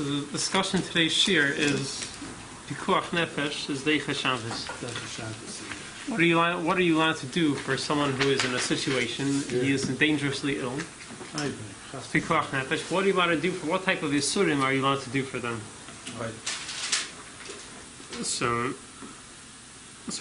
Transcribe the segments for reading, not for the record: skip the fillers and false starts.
So the discussion today's shir is Pikuach Nefesh is Deicha Shabbos. What are you allowed to do for someone who is in a situation he is dangerously ill? Pikuach Nefesh. What are you allowed to do for what type of Yisurim are you allowed to do for them? Right. So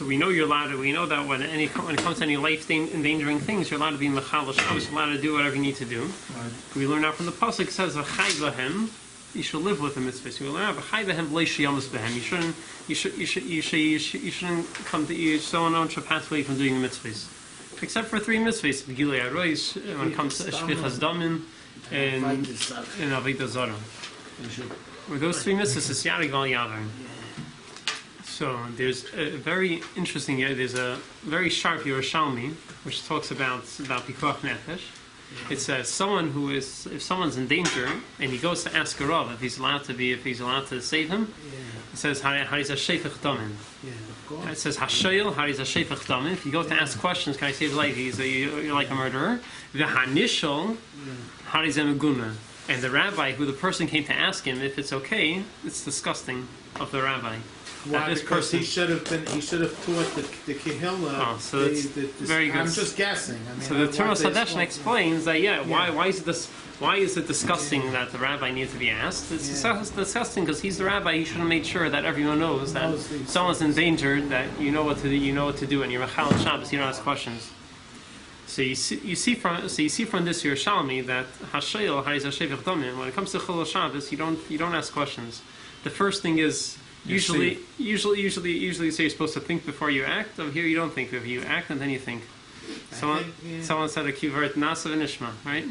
we know you're allowed to. We know that when it comes to any life endangering things, you're allowed to be mechal Shabbos. You're allowed to do whatever you need to do. Right. We learn out from the pasuk. It says v'chai b'hem. You should live with the mitzvahs. We learn out v'chai b'hem b'lei shiyamas b'hem. You shouldn't come to. Someone should pass away from doing the mitzvahs, except for three mitzvahs: Gilei Arois, when it comes to shvichas damim, and avodah zarah. With those three mitzvahs, it's yarig al yavar. So there's a very interesting. There's a very sharp Yerushalmi which talks about pikuach nefesh. It says someone who is, if someone's in danger and he goes to ask a rav if he's allowed to save him. It says hariz shefech damin. It says hashayil hariz shefech damin. If you go to ask questions, can I save his life? You're like a murderer. V'hanishol hariz meguna. And the rabbi, who the person came to ask him if it's okay, it's disgusting of the rabbi. Why? Because he should have taught the Kehillah. Oh, so it's very good. I'm just guessing. I mean, so the Tumas Hadeshin explains that why is it disgusting that the rabbi needs to be asked? It's disgusting because he's the rabbi. He should have made sure that everyone knows that someone's in danger, that you know what to do, and you're Mechal Shabbos. You don't ask questions. So you see from this Yerushalmi that Hashayil Hariz Hashevich Domim. When it comes to Chilul Shabbos, you don't ask questions. The first thing is. Usually, you say you're supposed to think before you act. Over here, you don't think before you act, and then you think. Someone said a kivert nasa v'nishma, right?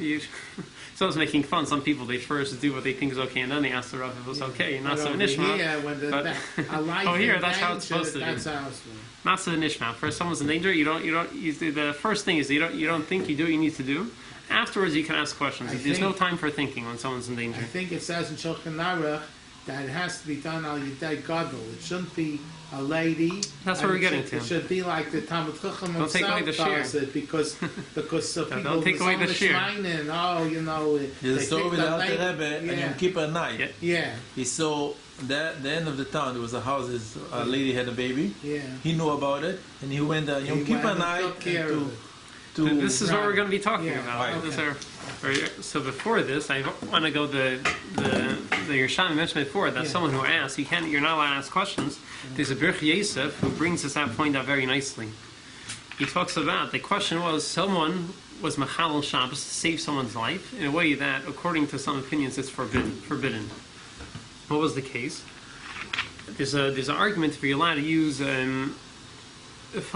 Someone's making fun. Some people, they first do what they think is okay, and then they ask the rav if it's okay. Nasa v'nishma. Here, that's how it's supposed to be. Nasa v'nishma. First, someone's in danger. The first thing is you don't think. You do what you need to do. Afterwards, you can ask questions. There's no time for thinking when someone's in danger. I think it says in Shulchan Aruch that it has to be done al Yidei Gadol. It shouldn't be a lady. That's where we're getting to. It should be like the Talmud Chacham himself does it, because people don't take away the shir. There's a story with the Alter Rebbe and Yom Kippur night. Yeah. He saw the end of the town. There was a house. A lady had a baby. Yeah. He knew about it, and he went Yom Kippur night this is what we're going to be talking about. Right. So before this, I want to go the Yerushalmi mentioned before that someone who asks, you're not allowed to ask questions. There's a Birch Yosef who brings this point out very nicely. He talks about the question was someone was Mechal Shabbos to save someone's life in a way that, according to some opinions, it's forbidden. What was the case? There's an argument if you're allowed to use. If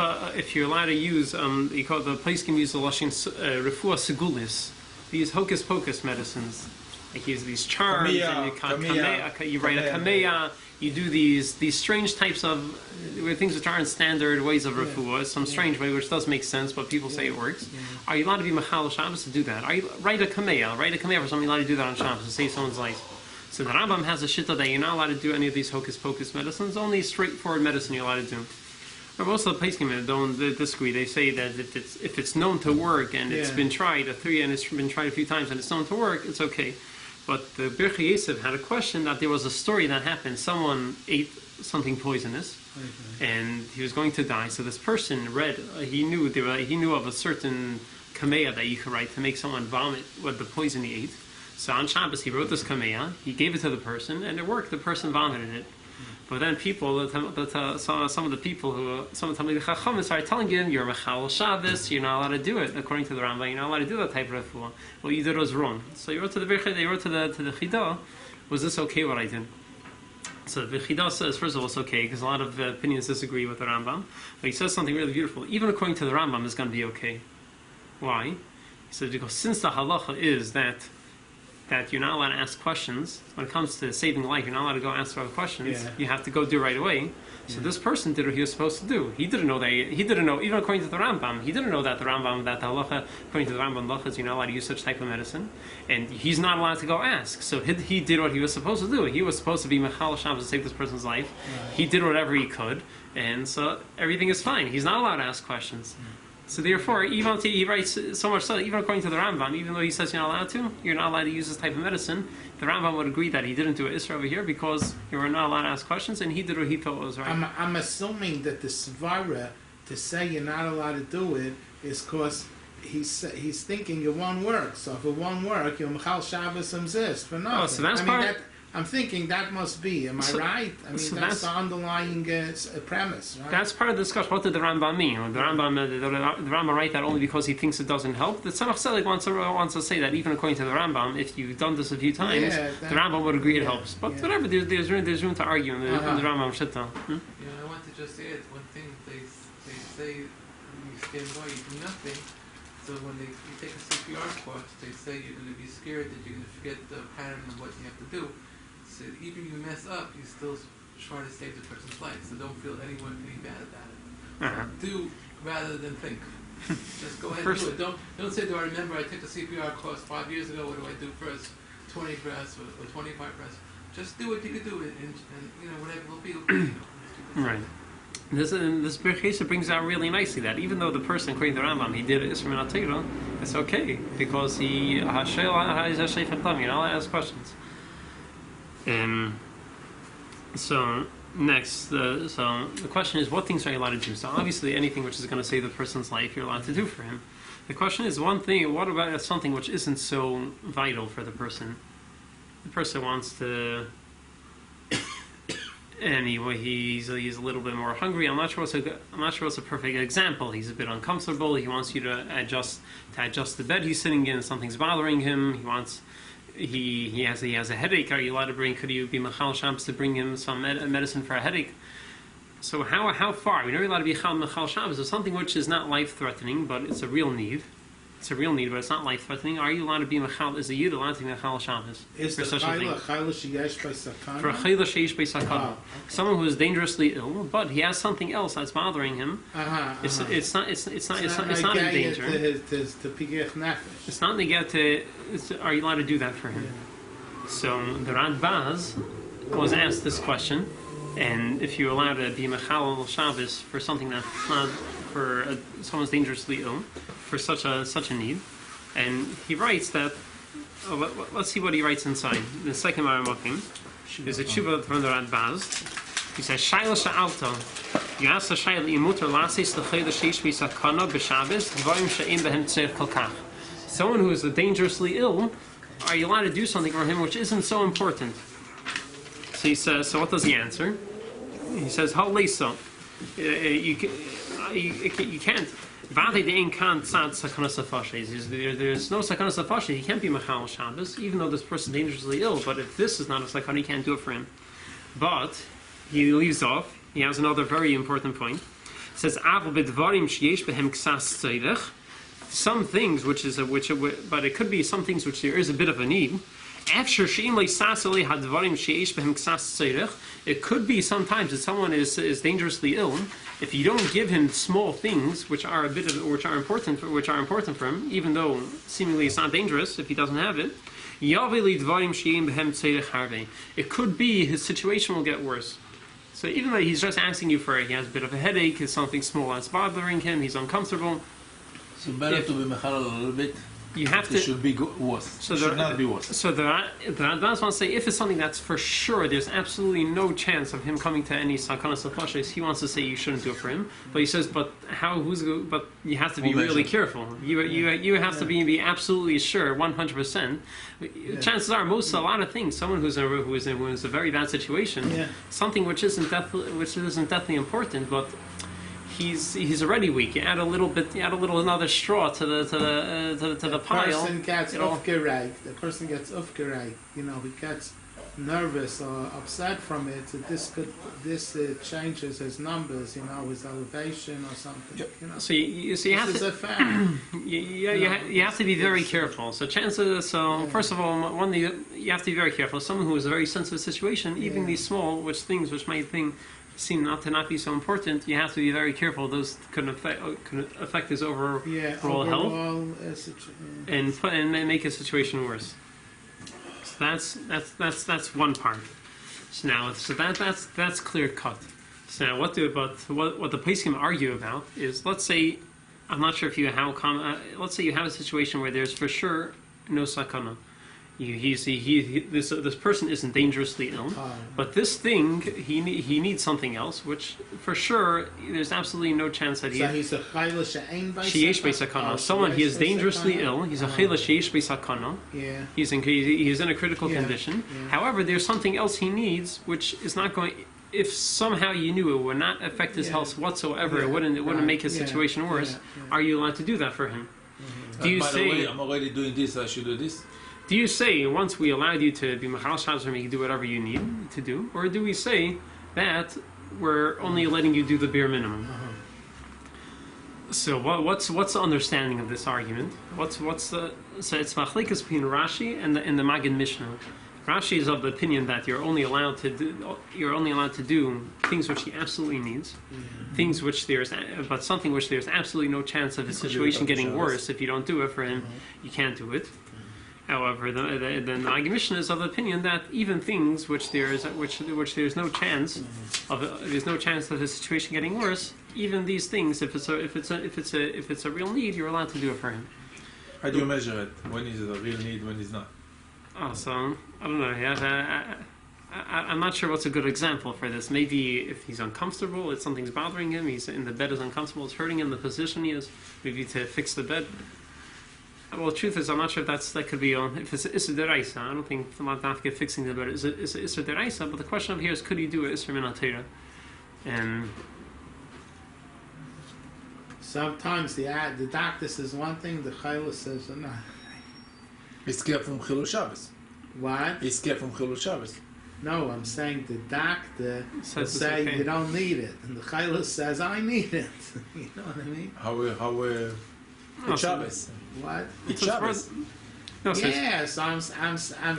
you're allowed to use, you call the place can use the lashon refuah segulis, these hocus pocus medicines, like use these charms, and you write a kameya, you do these strange types of things which aren't standard ways of refuah, some strange way which does make sense, but people say it works. Are you allowed to be machal Shabbos to do that? Write a kameya for something, allowed to do that on Shabbos to save someone's life. So the Rambam has a shitta that you're not allowed to do any of these hocus pocus medicines, only straightforward medicine you're allowed to do. Most of the poskim don't disagree. They say that if it's known to work and it's been tried a few times and it's known to work, it's okay. But the Birch Yosef had a question that there was a story that happened. Someone ate something poisonous, and he was going to die. So this person he knew of a certain kameya that you could write to make someone vomit what the poison he ate. So on Shabbos he wrote this kameya. He gave it to the person, and it worked. The person vomited it. But then some of the Talmidei Chacham started telling him, you're Mechal Shabbos, you're not allowed to do it. According to the Rambam, you're not allowed to do that type of refuah. What you did was wrong. So he wrote to the Chidah, was this okay what I did? So the Chidah says, first of all, it's okay, because a lot of opinions disagree with the Rambam. But he says something really beautiful. Even according to the Rambam, it's going to be okay. Why? He says, because since the halacha is that you're not allowed to ask questions. When it comes to saving life, you're not allowed to go ask other questions. You have to go do it right away. So this person did what he was supposed to do. He didn't know, even according to the Rambam, he didn't know that the halacha, according to the Rambam, halacha, you're not allowed to use such type of medicine. And he's not allowed to go ask. So he did what he was supposed to do. He was supposed to be Mechal Shabbos to save this person's life. He did whatever he could. And so everything is fine. He's not allowed to ask questions. So therefore, even he writes so much so, even according to the Rambam, even though he says you're not allowed to use this type of medicine, the Rambam would agree that he didn't do it Isra over here because you were not allowed to ask questions, and he did what he thought was right. I'm assuming that the Svara to say you're not allowed to do it is because he's thinking it won't work. So if it won't work, your Michal Shabbos exist for nothing. Oh, so that's part. I'm thinking that must be. Am I right? I mean, so that's the underlying premise, right? That's part of the discussion. What did the Rambam mean? The Rambam write that only because he thinks it doesn't help. The Tzemach Tzedek wants to say that even according to the Rambam, if you've done this a few times, the Rambam would agree it helps. But whatever, there's room to argue in the Rambam Shitta. Yeah, I want to just add one thing. They say you stand by, you do nothing. So when you take a CPR course, they say you're going to be scared that you're going to forget the pattern of what you have to do. So even you mess up, you still try to save the person's life. So don't feel anyone feeling bad about it. Do rather than think. Just go ahead and do it. Don't say, do I remember I took the CPR course 5 years ago? What do I do first? 20 breaths or 25 breaths? Just do what you can do, and whatever it will be. Right. This Birchesa brings out really nicely that even though the person, according to the Rambam, he did Isra Min HaTorah, it's okay because he Hashel you're not allowed to ask questions. So next, so the question is, what things are you allowed to do? So obviously, anything which is going to save the person's life, you're allowed to do for him. The question is, one thing. What about something which isn't so vital for the person? The person wants to. Anyway, he's a little bit more hungry. I'm not sure what's a perfect example. He's a bit uncomfortable. He wants you to adjust the bed he's sitting in. Something's bothering him. He has a headache. Are you allowed to bring? Could you be Michal Shabbos to bring him some medicine for a headache? So how far? We're not allowed to be Michal Shabbos. So something which is not life threatening, but it's a real need. It's a real need, but it's not life-threatening. Are you allowed to be Mechal? Is a Yid allowed to be Mechal Shabbos? Is for the such a thing? For a Chayla Sheish Bei Sakana. Someone who is dangerously ill, but he has something else that's bothering him. It's not in danger. It's not negate. Are you allowed to do that for him? Yeah. So the Rad Baz was asked this question, and if you're allowed to be Mechal Shabbos for something that's not for someone's dangerously ill, for such a need, and he writes that. Let's see what he writes inside. The second Maramokim is a tshuva from the Rad Baz. He says, "Shaila sha'alta, you ask the shaila imuter lasis l'chayla sheish b'sakana b'Shabbos dvarim she'im behem tzir kolkach." Someone who is dangerously ill, are you allowed to do something for him which isn't so important? So he says. So what does he answer? He says, "How lisa? You can't." There's no sakanas afashe. He can't be machal Shabbos, even though this person is dangerously ill. But if this is not a sakana, he can't do it for him. But he leaves off. He has another very important point. He says, some things but it could be some things which there is a bit of a need. It could be sometimes that someone is dangerously ill. If you don't give him small things which are important for him, even though seemingly it's not dangerous if he doesn't have it, it could be his situation will get worse. So even though he's just asking you for it, he has a bit of a headache, it's something small that's bothering him, he's uncomfortable. So better to be mechal a little bit. You have to. It should be worse. So should not be worse. So the Advance wants to say if it's something that's for sure, there's absolutely no chance of him coming to any sakanas afashes. He wants to say you shouldn't do it for him, but he says, but you have to be really careful. You have to be absolutely sure, 100%. Chances are, a lot of things, someone who's in a very bad situation, something which isn't definitely important, but. He's already weak. You add a little another straw to the pile. The person gets aufgeregt. The person gets aufgeregt. He gets nervous or upset from it. So this changes his numbers. His elevation or something. So you have to. You have to be very careful. So first of all, you have to be very careful. Someone who is a very sensitive situation, even these small things which might seem not be so important, you have to be very careful. Those could affect his overall health and make his situation worse. So that's one part. So that's clear cut. So now what the Poskim argue about is, let's say I'm not sure if you let's say you have a situation where there's for sure no sakana. This person isn't dangerously ill, but this thing he needs something else, which for sure there's absolutely no chance that he's a chayla she'ein sheyesh beisakana. Someone he is dangerously ill. He's a chayla sheyesh beisakana. Yeah. He's in a critical condition. Yeah. However, there's something else he needs, which is not going. If somehow you knew it would not affect his health whatsoever, it wouldn't make his situation worse. Are you allowed to do that for him? Do you by say, the way, I'm already doing this, I should do this? do you say, once we allowed you to be Machal Shabbos, you can do whatever you need to do? Or do we say that we're only letting you do the bare minimum? So what's the understanding of this argument? So it's Machlekes between Rashi and the Maggid Mishnah. Rashi is of the opinion that you're only allowed to do things which he absolutely needs, things which but something which there's absolutely no chance of his situation getting worse if you don't do it for him. You can't do it. However, the Maggid Mishnah is of the opinion that even things which there's no chance of his situation getting worse, even these things, if it's a real need, you're allowed to do it for him. How do you measure it? When is it a real need? When is not? Oh, so I don't know. I'm not sure what's a good example for this. Maybe if he's uncomfortable, if something's bothering him, he's in the bed is uncomfortable, it's hurting him, the position he is, maybe to fix the bed. Well, the truth is, I'm not sure if that could be on. If it's Isser Deraisa, I don't think the Matnafka fixing the bed is Isser Deraisa. But the question of here is, could he do it Isser Min HaTorah? And sometimes the doctor says one thing, the chayla says another. He's scared from Chilul Shabbos. What? He's scared from Chilul Shabbos. No, I'm saying the doctor will say okay. You don't need it, and the chayla says I need it. You know what I mean? It's Shabbos. What? It's Shabbos. no, so Yes, I'm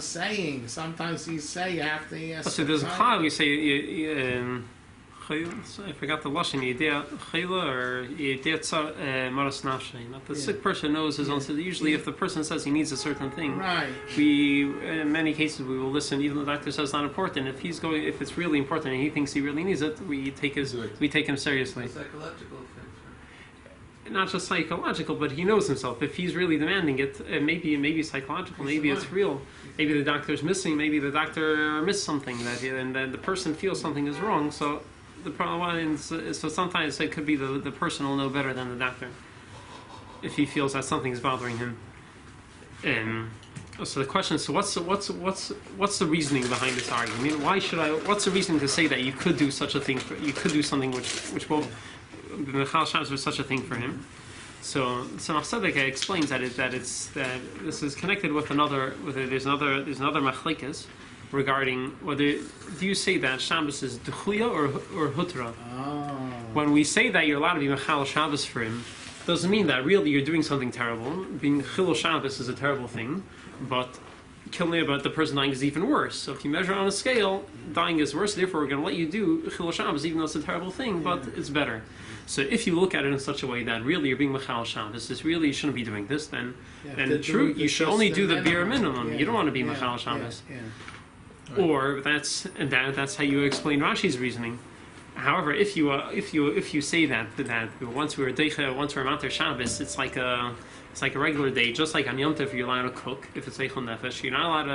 saying sometimes you say you have to ask. so there's a chayla. You say I forgot the lashon. Yedei chayla or yedei maras nafshay. Not the sick person knows his own. So usually, if the person says he needs a certain thing, right? In many cases we will listen. Even the doctor says it's not important. If it's really important and he thinks he really needs it, we take him seriously. Psychological things. Not just psychological, but he knows himself. If he's really demanding it, maybe psychological, maybe it's real. Maybe the doctor's missing. Maybe the doctor missed something and then the person feels something is wrong. So the problem is, so sometimes it could be the person will know better than the doctor if he feels that something is bothering him. So the question is, so what's the reasoning behind this argument? I mean, what's the reasoning to say that you could do such a thing? You could do something which both Michal Shabbos was such a thing for him. So Machzedek explains that this is connected with there's another machlekes regarding whether do you say that Shabbos is duchuya or hutra. When we say that you're allowed to be Michal Shabbos for him, doesn't mean that really you're doing something terrible. Being Chilul Shabbos is a terrible thing, but the person dying is even worse. So if you measure on a scale, dying is worse. Therefore, we're going to let you do Chilul Shabbos, even though it's a terrible thing, but it's better. So if you look at it in such a way that really you're being Michal Shabbos, you shouldn't be doing this, then true, you should only do the bare minimum. You don't want to be Michal Shabbos. Right. Or that's how you explain Rashi's reasoning. However, if you say that once we're Mater Shabbos, it's like a regular day, just like on Yom Tov you're allowed to cook if it's Eichel Nefesh. You're not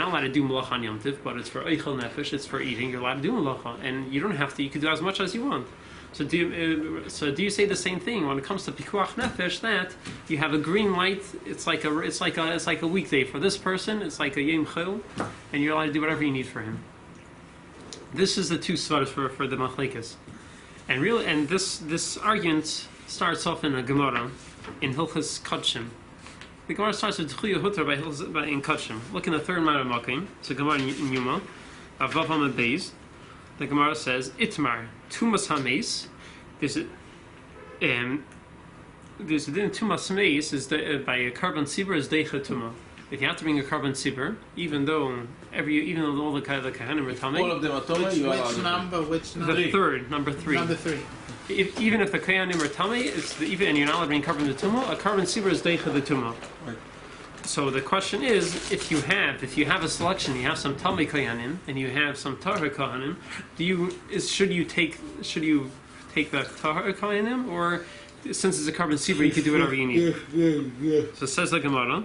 allowed to do Malacha on Yom Tov, but it's for Eichel Nefesh, it's for eating. You're allowed to do Malacha, and you don't have to. You can do as much as you want. So do you say the same thing when it comes to Pikuach Nefesh, that you have a green light? It's like a weekday for this person. It's like a Yom Chil, and you're allowed to do whatever you need for him. This is the two svaros for the machlekes, and this argument starts off in a Gemara in Hilchas Kodshim. The Gemara starts with Chuya Hutra in Kodshim. Look in the third Mara Makim. It's a Gemara in Yuma, Avav Hamad Beis. The Gemara says Itmar Tumas Hameis. There's a din Tumas Hameis is by a carbon sibur is Deicha Tuma. If you have to bring a carbon sibur, even though all the kahanim are tamei, all of them are tamei. Which number? The third, number 3. Number 3. Even if the kahanim are tamei, and you're not allowed to bring carbon to tuma, a carbon sibur is deicha the tuma. Right. So the question is, if you have a selection, you have some tamei kahanim and you have some tahar kahanim, should you take the tahar kahanim, or since it's a carbon sibur, you can do whatever you need. So it says the Gemara.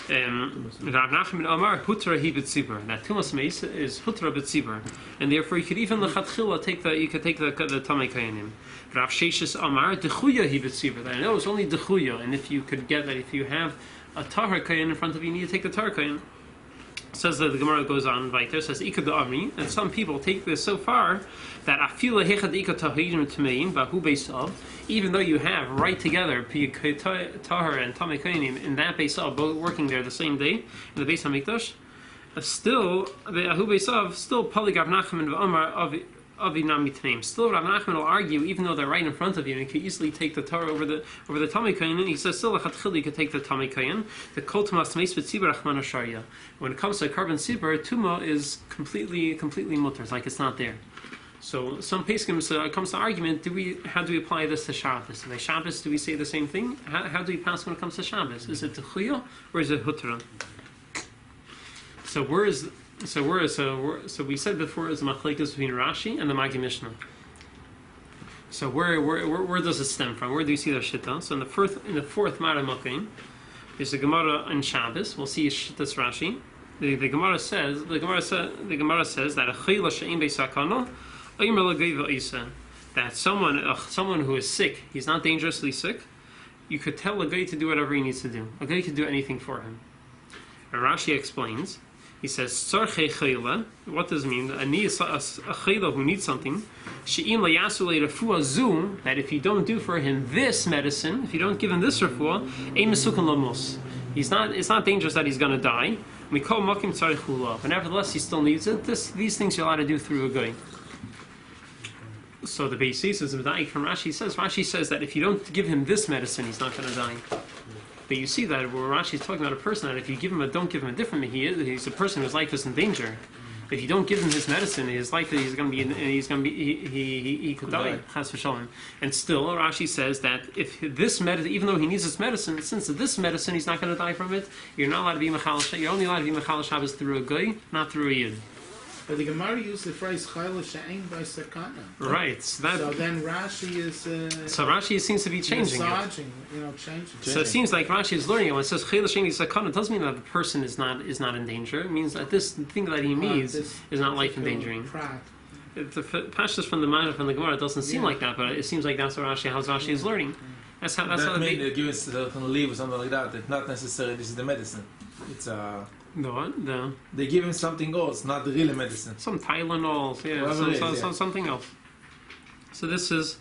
Rav Nachman Amar Hutra hi b'tzibur. That tumas meis is Hutra b'tzibur, and therefore you could even lechatchila take the tamei kayanim. Rav Sheshes Amar dechuya hi b'tzibur. That I know it's only dechuya, and if you could get that, if you have a tahar kayan in front of you, you need to take the tahar kayan. Says that the Gemara goes on right there, says Ikad Amri, and some people take this so far that Afila Hechad Ikad Tahirim Tmein Bahu Beisav, even though you have right together Tahar and Tamei Kainim in that Beisav, both working there the same day in the Beis Hamikdash, still the Ahu Beisav, still Pali Rav Nachman V'Amar Avinam Mitneim. Still, Rav Nachman will argue, even though they're right in front of you, and you can easily take the Torah over the Tamei Kayin. And he says, still, you can take the Tamei Kayin. The Kol Tumas Meis B'Tzibur Achman Asharya. When it comes to a carbon sibur, Tuma is completely mutter. It's like it's not there. So some Pesachim, it comes to argument: how do we apply this to Shabbos? By Shabbos, do we say the same thing? How do we pass when it comes to Shabbos? Is it Techuya or is it Hutra? So we said before is machlekes between Rashi and the Magi Mishnah. So where does it stem from? Where do you see the shita? So in the fourth Maramakim, there's a Gemara in Shabbos. We'll see shittas Rashi. The Gemara says that a chayla she'im beisakana omer l'geiva isa, that someone who is sick, he's not dangerously sick, you could tell a guy to do whatever he needs to do. A guy could do anything for him. And Rashi explains. He says, "Tzarchei chayla." What does it mean? A chayla who needs something. She'im layasu le'refuah zu, that if you don't do for him this medicine, if you don't give him this refuah, ein mesukan lamos. It's not dangerous that he's going to die. Mikol makim tzarich, but nevertheless he still needs it. These things you're allowed to do through a guy. So the basis is from Rashi says that if you don't give him this medicine, he's not going to die. But you see that where Rashi is talking about a person that if you don't give him a different, he's a person whose life is in danger. But if you don't give him his medicine, his life he could die. Chas v'shalom. And still, Rashi says that if this medicine, even though he needs this medicine, since this medicine he's not going to die from it, you're not allowed to be mechal. You're only allowed to be mechal Shabbos through a guy, not through a yid. But the Gemara used the phrase chayla she'ein by sakana. Right. So then Rashi is. So Rashi seems to be changing changing. So it seems like Rashi is learning it. When it says chayla she'ein by sakana, it doesn't mean that the person is not in danger. It means that this thing that he needs is not life endangering. The pashtus from the Gemara doesn't seem like that, but it seems like that's what Rashi is learning. That's how they give us from the leaf or something like that. It's not necessarily this is the medicine. It's No. They give him something else, not the real medicine. Some Tylenol, something else. So this is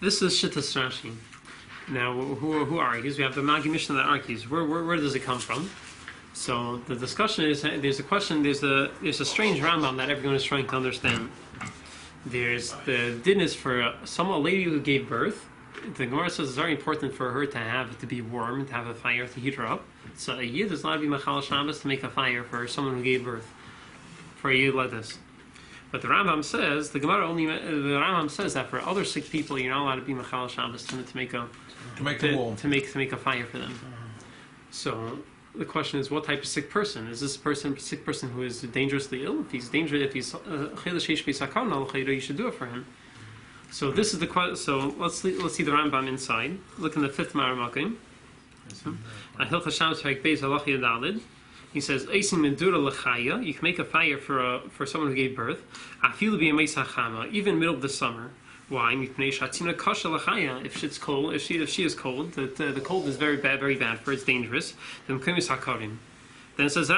Shittas Rashi. Now, who argues? We have the Magi Mishnah that argues. Where does it come from? So the discussion is there's a strange Rambam that everyone is trying to understand. There's the din is for a lady who gave birth. The Gemara says it's very important for her to be warm, to have a fire to heat her up. So a yid is allowed to be machal Shabbos to make a fire for someone who gave birth, for a yid like this. But the Rambam says the Rambam says that for other sick people you're not allowed to be machal Shabbos to make a fire for them. So the question is, what type of sick person is this? Sick person who is dangerously ill? If he's chayla sheish b'sakana, you should do it for him. So this is the question. So let's see the Rambam inside. Look in the fifth Maramakim. He says, you can make a fire for someone who gave birth, even middle of the summer. Why? If she's cold, if she is cold, the cold is very bad for it's dangerous. Then it says,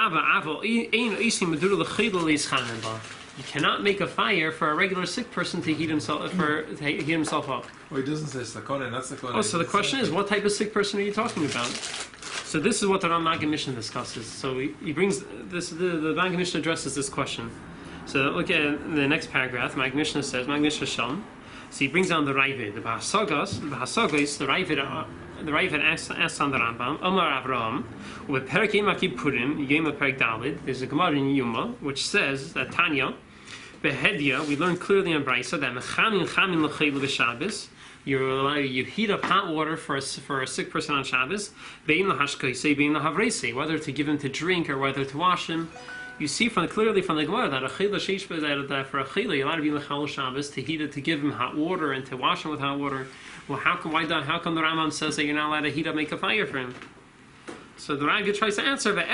you cannot make a fire for a regular sick person to heat himself up. Well, he doesn't say sakona, not sakona. Oh, so the question is, what type of sick person are you talking about? So this is what the Magi Mishnah discusses. So he brings this. The Magi Mishnah addresses this question. So look at the next paragraph. Magi Mishnah says, Magi Mishnah Shalom. So he brings down the Ravid, the Bahasagos, the Ravid asks on the Rambam, Omar Avraham, with Perek Yom Purim, Yom Perek Dalid. There's a Gemara in Yuma which says that Tanya, Behedia, we learn clearly in Brisa that Mechamin Chamin L'Chayil B'Shabbos, you heat up hot water for a sick person on Shabbos, Bein L'Hashkaisei, Bein L'Havreisei, whether to give him to drink or whether to wash him. You see clearly from the Gemara that that for Achila, you're allowed to be Mechal Shabbos, to heat it, to give him hot water, and to wash him with hot water. Well, how come the Rambam says that you're not allowed to heat up, make a fire for him? So the Rambam tries to answer that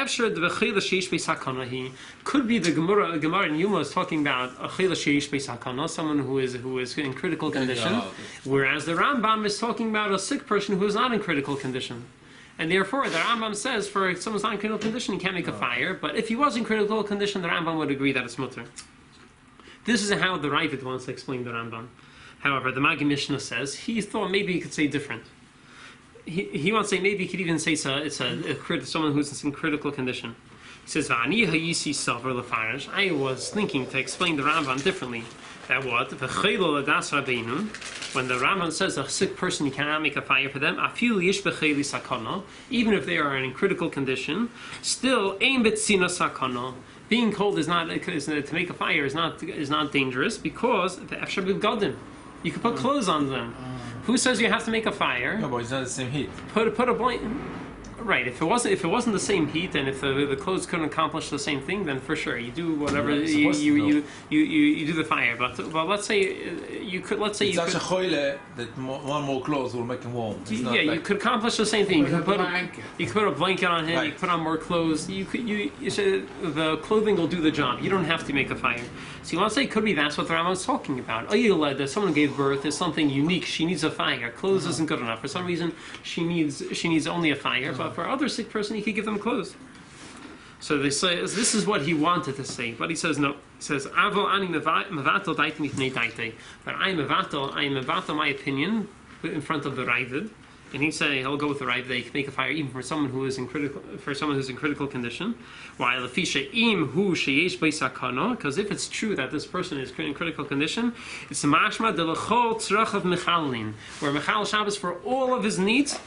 could be the Gemara in Yuma is talking about Achila Sheish Beisakana, someone who is in critical condition, whereas the Rambam is talking about a sick person who is not in critical condition. And therefore, the Rambam says for someone's not in critical condition, he can't make a fire. But if he was in critical condition, the Rambam would agree that it's mutter. This is how the Ravid wants to explain the Rambam. However, the Magi Mishnah says he thought maybe he could say different. He wants to say maybe he could even say it's someone who's in critical condition. He says, I was thinking to explain the Rambam differently. That what? When the Rambam says a sick person, you cannot make a fire for them, even if they are in critical condition, still, being cold to make a fire is not dangerous because you can put clothes on them. Who says you have to make a fire? No, but it's not the same heat. Put a blanket. Right. If it wasn't the same heat, and if the clothes couldn't accomplish the same thing, then for sure you do whatever you do the fire. But let's say you could. Let's say it's you could. Such a choile that one more clothes will make him warm. You could accomplish the same thing. You could put a blanket on him. Right. You could put on more clothes. The clothing will do the job. You don't have to make a fire. So you want to say could be that's what the Rambam is talking about. That someone gave birth is something unique. She needs a fire. Clothes isn't good enough. For some reason, she needs only a fire. But for other sick person, he could give them clothes. So they say this is what he wanted to say, but he says no. He says Avo ani mevatel daite mifnei daite. But I am mevatel my opinion in front of the Ravid. And he said he'll go with the right. They can make a fire even for someone who is in critical condition. While because if it's true that this person is in critical condition, it's mashma de lechol tzrach of mechalin, where mechal Shabbos for all of his needs.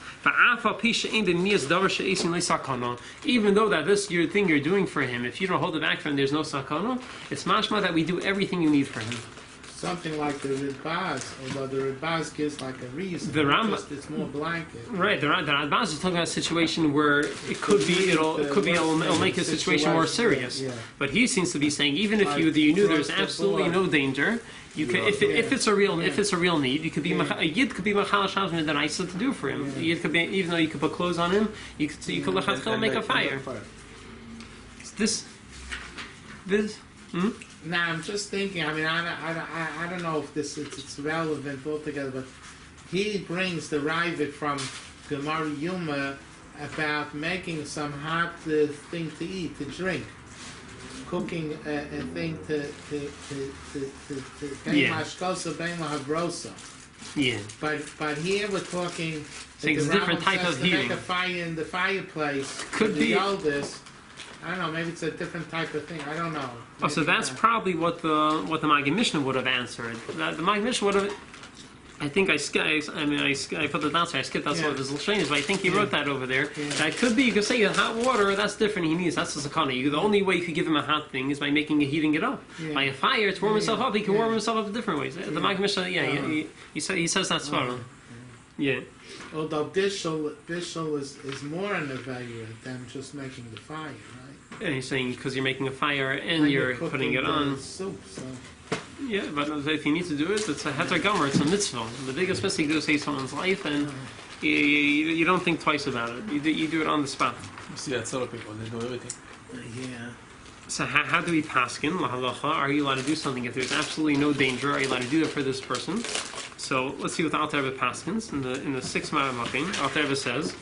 Even though that this thing you're doing for him, if you don't hold it back for him, there's no sakana. It's mashma that we do everything you need for him. Something like the Ritbaz, although the Ritbaz gives like a reason. The Rambam, it's more blanket. Right, the Ritbaz is talking about a situation where it'll make a situation more serious. Yeah. But he seems to be saying even if you knew there's absolutely no danger, you can if it's a real need, you could be a yid could be machal shabbos midaraisa to do for him. A yid could be, even though you could put clothes on him, you could lechatchil make a fire. This. No, I'm just thinking. I mean, I don't know if it's relevant altogether, but he brings the Ravid from Gemara Yuma about making some hot thing to eat, to drink, cooking a thing to yeah. But here we're talking. It's a different type of heating. To make a fire in the fireplace. Could be. The oldest. I don't know. Maybe it's a different type of thing. I don't know. Maybe so that's probably what the Magi Mishnah would have answered. The Magi Mishnah would have. I think I put the down. I skipped that sort of his Lashonis, but I think he wrote that over there. Yeah. That could be. You could say hot water. That's different. He needs. That's the sakana. The only way you could give him a hot thing is by heating it up. Yeah. By a fire, to warm himself up. He can warm himself up in different ways. The Magi Mishnah. He says that's swara. Yeah. Although Bishul is more an evaluate than just making the fire, right? Yeah, he's saying because you're making a fire and you're putting it on. Soup, so. Yeah, but if you need to do it, it's a heter gomer, it's a mitzvah. The biggest mistake to save someone's life, and you don't think twice about it. You do it on the spot. You see that sort of people, they do everything. Yeah. So how do we paskin, la halacha? Are you allowed to do something if there's absolutely no danger? Are you allowed to do it for this person? So let's see what the Alter Rebbe paskins in the 6th Ma'amakim. Alter Rebbe says,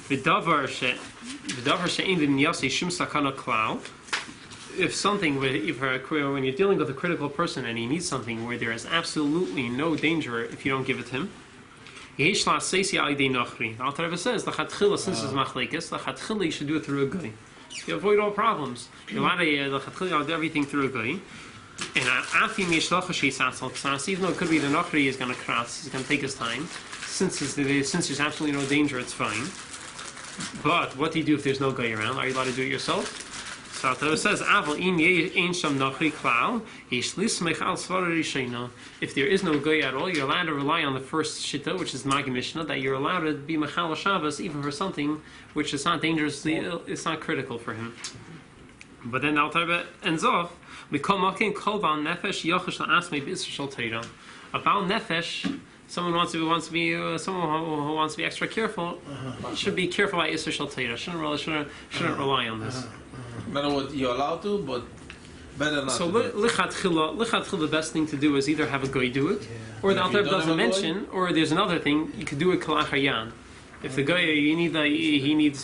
"V'davar she'ein v'niyasi shum sakana klal." If something, when you're dealing with a critical person and he needs something where there is absolutely no danger if you don't give it to him, Yesh la'aseisi alidei nochri. The Alter Rebbe says, "L'chatchila since it's machlekes, l'chatchila you should do it through a guy. You avoid all problems. You want to do everything through a guy." And even though it could be the Nochri is going to kratz, he's going to take his time. Since there's absolutely no danger, it's fine. But what do you do if there's no guy around? Are you allowed to do it yourself? So it says, if there is no guy at all, you're allowed to rely on the first shita, which is Magi Mishnah, that you're allowed to be Mechal Shabbos even for something which is not dangerously ill, it's not critical for him. But then the Alter Rebbe ends off, we call makin kol bal nefesh yochish la'asmei b'isur shel Torah. A bal nefesh, someone who wants to be extra careful, should be careful by isur shel Torah. Shouldn't rely on this. In other words, you're allowed to, but better not. So to do it. lichatchila, the best thing to do is either have a guy do it, or the Alter Rebbe doesn't mention, or there's another thing you could do it kalachar yan. If the guy he needs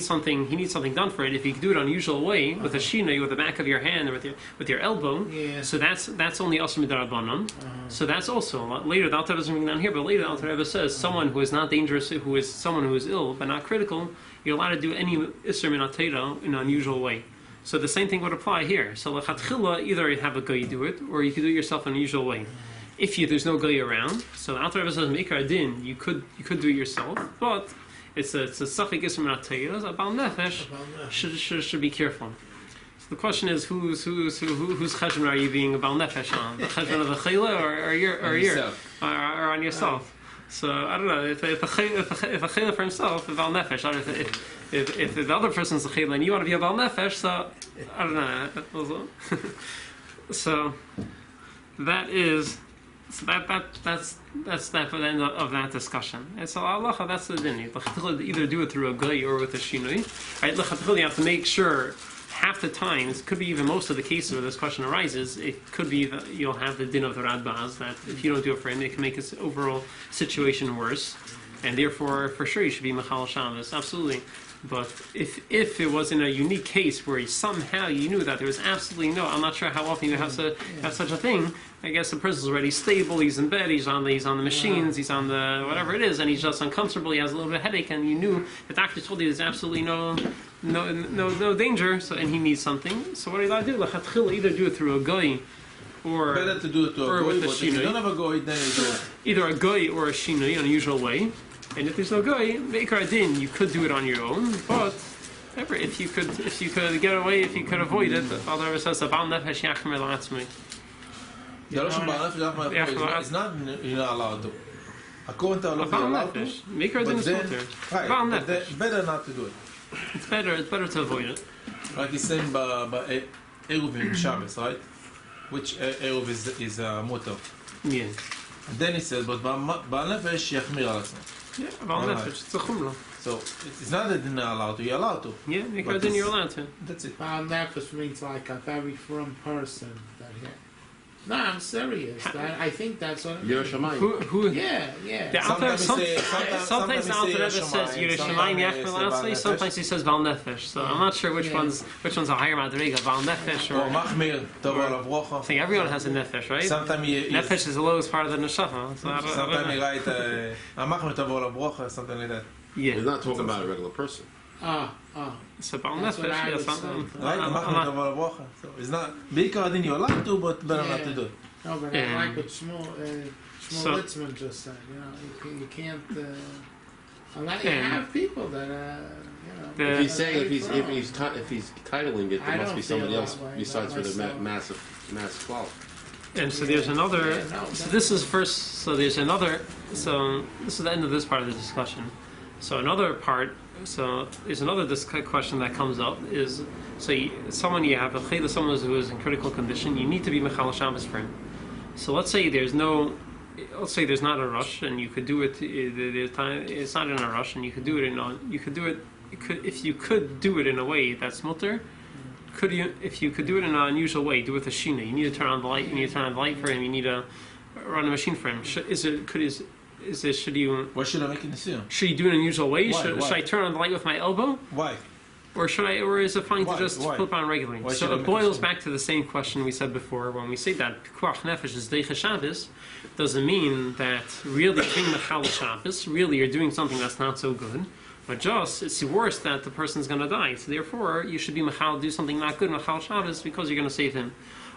something done for it. If you can do it on usual way with a shinoi with the back of your hand or with your elbow, so that's only asur midarabanan. So that's also later. The Alter Rebbe doesn't bring it down here, but later the Alter Rebbe says someone who is not dangerous, who is someone who is ill but not critical, you're allowed to do any isur min ha-Torah in an unusual way. So the same thing would apply here. So lechatchila, either you have a guy do it, or you can do it yourself in an unusual way. If there's no guy around, so the Alter Rebbe says Meikar Din, you could do it yourself, but it's a sachik isur min ha-Torah. A bal nefesh should be careful. So the question is, whose cheshbon are you being a bal nefesh on? The cheshbon of the chayla or on yourself? So I don't know if a chayla for himself, a bal nefesh. If the other person's a chayla and you want to be a bal nefesh, so I don't know. So that is. So that's that for the end of that discussion. And so halacha, that's the din. Either do it through a guy or with a shinui. Right? Lechatchila, you have to make sure. Half the times, it could be even most of the cases where this question arises, it could be that you'll have the din of the Radbaz, that if you don't do it for him, it can make his overall situation worse. And therefore, for sure, you should be Mechal Shabbos, absolutely. But if it was in a unique case where somehow you knew that there was absolutely I'm not sure how often you have such a thing, I guess the person's already stable, he's in bed, he's on the machines, he's on the whatever it is, and he's just uncomfortable, he has a little bit of headache, and you knew the doctor told you there's absolutely no danger, so and he needs something. So what do you got to do? L'chatchila, either do it through a guy or better to do it to a goy, but if you don't have a goy, then you do it. Either a guy or a shinui in a usual way. And if there's no guy, Meikar Din, you could do it on your own, but if you could get away, if you could avoid it, the Alter Rebbe says, "Bal nefesh yachmer la'atzmei." It's not you're not allowed to. According to Allah, you're allowed to. Meikar Din is mutter. Bal nefesh. Better not to do it. It's better to avoid it. Like he's saying by Eruv in Shabbos, right? Which Eruv is mutter. Yeah. And then he says, but Bal nefesh yachmer la'atzmei. Yeah, bal nefesh. It's a chumrah. So it's not that you're not allowed to. You're allowed to. Yeah, Meikar Din, you're allowed to. That's it. Bal nefesh means like a very firm person. No, I'm serious. I think that's what. Yerushalayim. Who? Yeah. Sometimes the Alter Rebbe says Yerushalayim yachmer la'atzmei. Sometimes he says bal nefesh. So I'm not sure which one's a higher madriga, bal nefesh or machmir tavo lavrocha. I think everyone has a nefesh, right? Sometimes nefesh is the lowest part of the neshama. Sometimes you write a machmir tavo lavrocha, something like that. Yeah. He's not talking about a regular person. So bal nefesh, yes. Right, machmir tavo lavrocha. So it's not Meikar Din you're allowed to, but better not to do it. No, but I like what Shmuel Litzman just said. You can't. Unless you have people that If he's saying if he's titling it, there must be somebody else besides for the mass clout. And so there's another. So this is first. So there's another. So this is the end of this part of the discussion. So another part. So there's another question that comes up is someone you have a chayla, someone who is in critical condition. You need to be mechal Shabbos for him. So let's say there's not a rush, and you could do it. It's not in a rush, and you could do it if you could do it in a way that's mutter. Could you? If you could do it in an unusual way, do it with a shina. You need to turn on the light. You need to turn on the light for him. You need to run a machine for him. Should you? Why should I make an issue? Should you do it in an unusual way? Why? Should I turn on the light with my elbow? Why? Or is it fine to just flip on regularly? Why so it boils back to the same question we said before. When we say that Pikuach Nefesh is Deicha Shabbos, doesn't mean that really being Mechal Shabbos, really you're doing something that's not so good, but just it's worse that the person's going to die. So therefore, you should be Mechal, do something not good, Mechal Shabbos, because you're going to save him.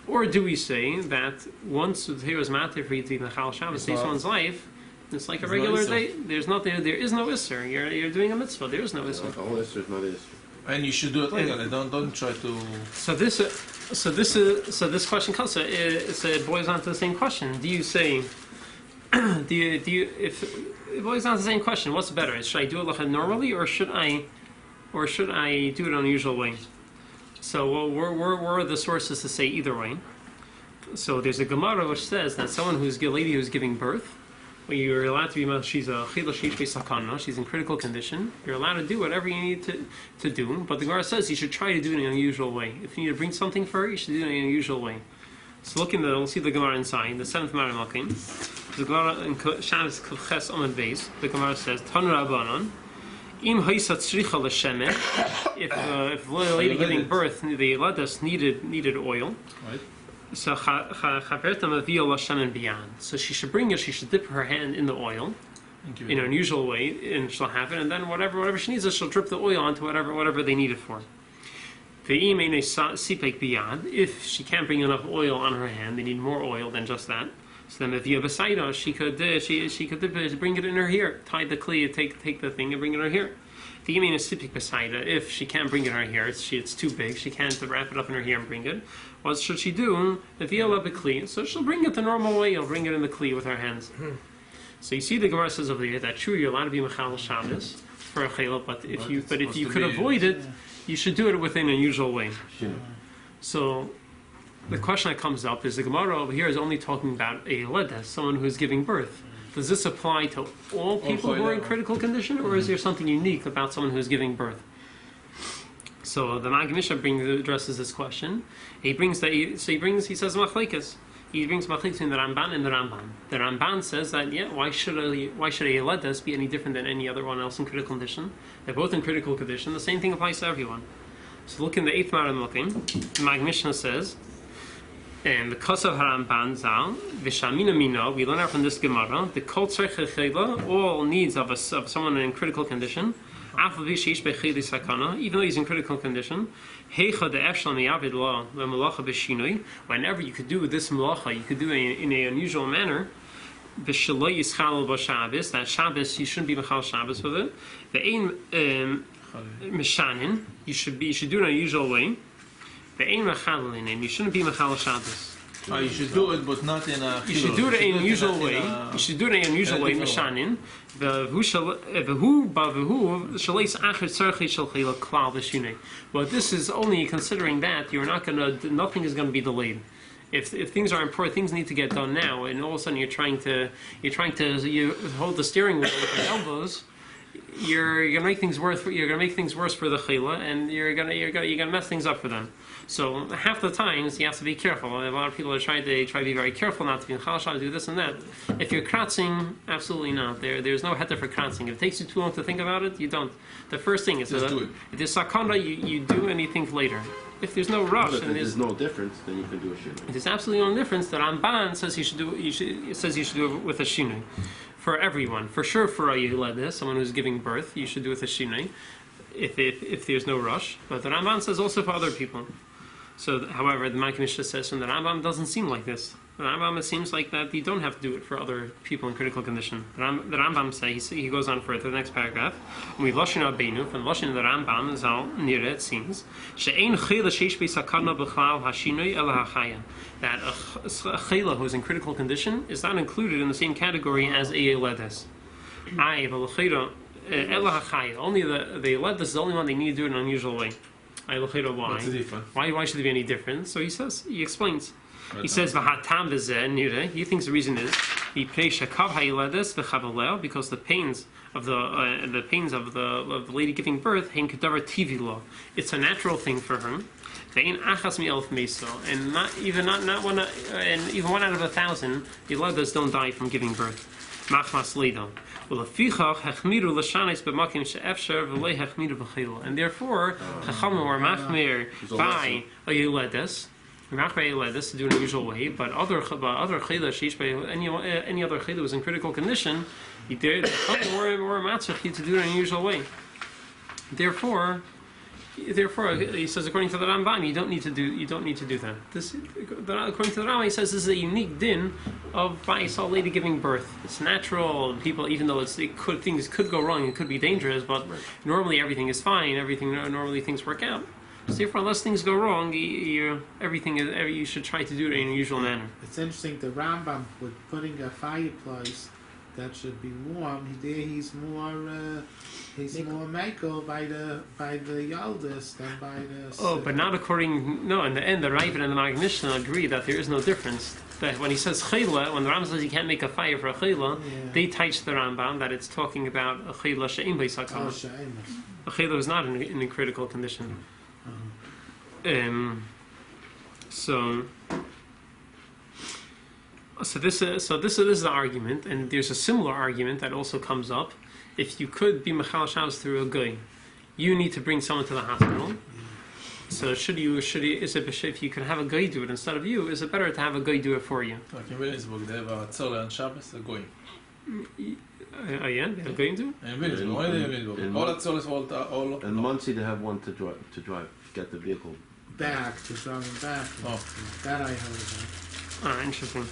Or do we say that once the Torah is matter for you to be Mechal Shabbos, save someone's life, it's like a regular day. There is no Isser. You're doing a mitzvah. There is no Isser. The whole Isser is not Isser. And you should do it legally. Don't try to. So this question comes. It boils down to the same question. Do you say? If it boils down to the same question, what's better? Should I do it normally, or should I do it in an unusual way? So where are the sources to say either way? So there's a Gemara which says that someone a lady who's giving birth, well, you're allowed to be, she's a chila sheish sakana, she's in critical condition. You're allowed to do whatever you need to do, but the Gemara says you should try to do it in an unusual way. If you need to bring something for her, you should do it in an unusual way. So we'll see the Gemara inside, the 7th Mara Malkim. The Gemara in Shabbos Kavches Amud Beis, the Gemara says, Tan Rabbanon, Im Haisa Tzricha L'Shemech, if the lady giving birth, the Ledas needed oil, Right. so so she should dip her hand in the oil in an unusual way, and she'll have it, and then whatever she needs, she'll drip the oil onto whatever they need it for. If she can't bring enough oil on her hand, they need more oil than just that. So then, she could bring it in her hair, tie the kli, take the thing and bring it in her hair. If she can't bring it in her hair, it's too big, she can't wrap it up in her hair and bring it. What should she do? So she'll bring it the normal way. You'll bring it in the kli with her hands. So you see, the Gemara says over here that true, you're allowed to be mechal Shabbos for a chayla, but if you could avoid it, you should do it within an unusual way. So the question that comes up is the Gemara over here is only talking about a ledes, someone who is giving birth. Does this apply to all people who are in critical condition, or is there something unique about someone who is giving birth? So the Maggid Mishnah addresses this question. He says machlekes. He brings machlekes in the Ramban and the Ramban. The Ramban says that why should a ledes be any different than any other one else in critical condition? They're both in critical condition. The same thing applies to everyone. So look in the 8th Mara Malkim. The Maggid Mishnah says, and the Kosav Haramban Zal, Vishamina Mina, we learn out from this Gemara, the Kol Tzarech Chayla, all needs of someone in critical condition, even though he's in critical condition, whenever you could do this malacha, you could do it in an unusual manner, that Shabbos, you shouldn't be mechal Shabbos with it. You should do it in an unusual way. You shouldn't be mechal Shabbos. You should do it, but not in a. You should do it in an unusual way. You should do it in an unusual way. Mishanin. But this is only considering that nothing is going to be delayed. If things are important, things need to get done now, and all of a sudden you hold the steering wheel with your elbows. You're gonna make things worse. You're gonna make things worse for the chila, and you're gonna mess things up for them. So half the times you have to be careful. A lot of people try to be very careful not to be in chal, do this and that. If you're kratzing, absolutely not. There's no heter for kratzing. If it takes you too long to think about it, you don't. The first thing is do it. If there's sakana, you do anything later. If there's no rush, and there's no difference, then you can do a shinui. There's absolutely no difference. The Ramban says you should do it with a shinui. For everyone, for sure, for a Yehuledes, someone who's giving birth, you should do it with a shinui, if there's no rush. But the Ramban says also for other people. So, however, the Maggid Mishnah says from the Rambam doesn't seem like this. The Rambam, it seems like that you don't have to do it for other people in critical condition. The Rambam says, he goes on further, the next paragraph, we Lashon Rabbeinu, from Lashon the Rambam, Zal, Nire, it seems, She'ein chayla sheish b'sakana b'chlal hashinui ela hachaya, that a chayla who's in critical condition is not included in the same category as a ledes. Ai, v'l'chayla ela hachaya, only the ledes is the only one they need to do it in an unusual way. Why? What's the difference? Why should there be any difference? So he explains. He says, "V'hatam v'zeh." He thinks the reason is because the pains of the lady giving birth, it's a natural thing for her. And even 1 out of 1,000, the ledas don't die from giving birth. Machmas leida. And therefore, Chachamim were machmir by a Yehuledes. Yehuledes to do in a usual way, but other chayla, any other chayla was in critical condition, he did more matzach to do it in an unusual way. Therefore, he says, according to the Ramban, you don't need to do that. According to the Ramban, he says this is a unique din of ba'is, a lady giving birth. It's natural. People, even though things could go wrong, it could be dangerous, but normally everything is fine. Normally things work out. So therefore, unless things go wrong, you should try to do it in a usual manner. It's interesting. The Rambam with putting a fireplace that should be warm. There he's more makel by the Yaldis than by the. Oh, but not according. No, in the end, the Ravid and the Maggid Mishnah agree that there is no difference. That when he says chayla, when the Rambam says you can't make a fire for a chayla, they teach the Rambam that it's talking about a chayla she'im b'yisakana. A chayla is not in a critical condition. So this is the argument, and there's a similar argument that also comes up. If you could be mechal Shabbos through a guy, you need to bring someone to the hospital. So if you can have a guy do it instead of you, is it better to have a guy do it for you? Like in Williamsburg, they have a tzoleh on Shabbos, a goyim. Yeah, they have a guy do it? In Williamsburg, only in Williamsburg. All tzolehs, all. In Muncie, they have one to drive, get the vehicle back to drive him back. Oh. That I heard about. Interesting.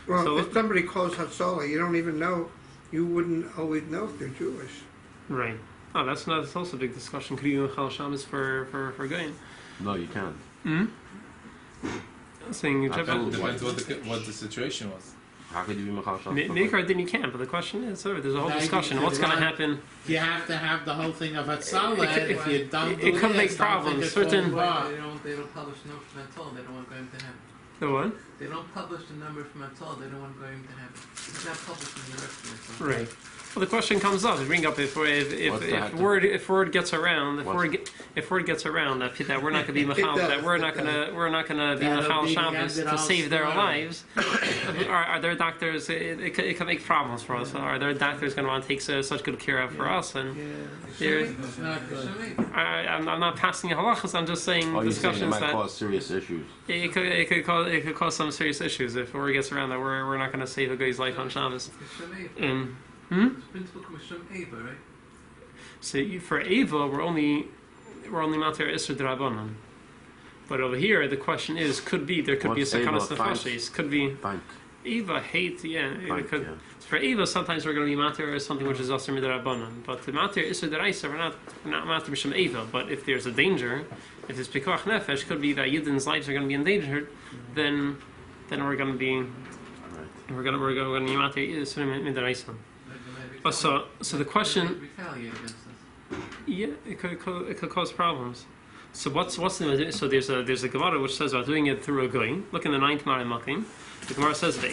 Well, So, if somebody calls Hatzalah, you don't even know, you wouldn't always know if they're Jewish. Right. Oh, that's also a big discussion. Could you do Chal Shabbos for Goyim? No, you can't. Saying Depends what the situation was. How could you be Mechal Shabbos? Maker then you can, but the question is, there's a whole discussion. What's going to happen? You have to have the whole thing of Hatzalah. If you don't, it could make problems. Certain. They don't publish the number from Hatzalah. They don't want Goyim to have it. The what? They don't publish the number from Hatzalah. They don't want Goyim to have it. It's not published in the rest of it. Right. Well, the question comes up. We bring up if word gets around, if word gets around that we're not going to be mechal, that we're not going to be mechal Shabbos to save their lives. Are there doctors? It can make problems for us. Are there doctors going to want to take such good care of for us? And it's not good. I'm not passing halachas. I'm just saying discussions it might cause serious issues. It could cause some serious issues if word gets around that we're not going to save a guy's life on Shabbos. Principle comes from Ava, right? So for Ava, we're only mater Isser D'Rabbanan. But over here, the question is, there could be Sakanas Nefashis. Could be Ava hate, For Ava, sometimes we're going to be mater or something which is Asr Midrabbanan. But the mater Isser D'Raisa, we're not mater B'Shem Ava. But if there's a danger, if it's Pikuach Nefesh, could be that Yidden's lives are going to be endangered. Then we're going to be mater Isser Midraisa. So the question, it could cause problems. So there's a Gemara which says about doing it through a goy. Look in the 9th Mara Makim. The Gemara says that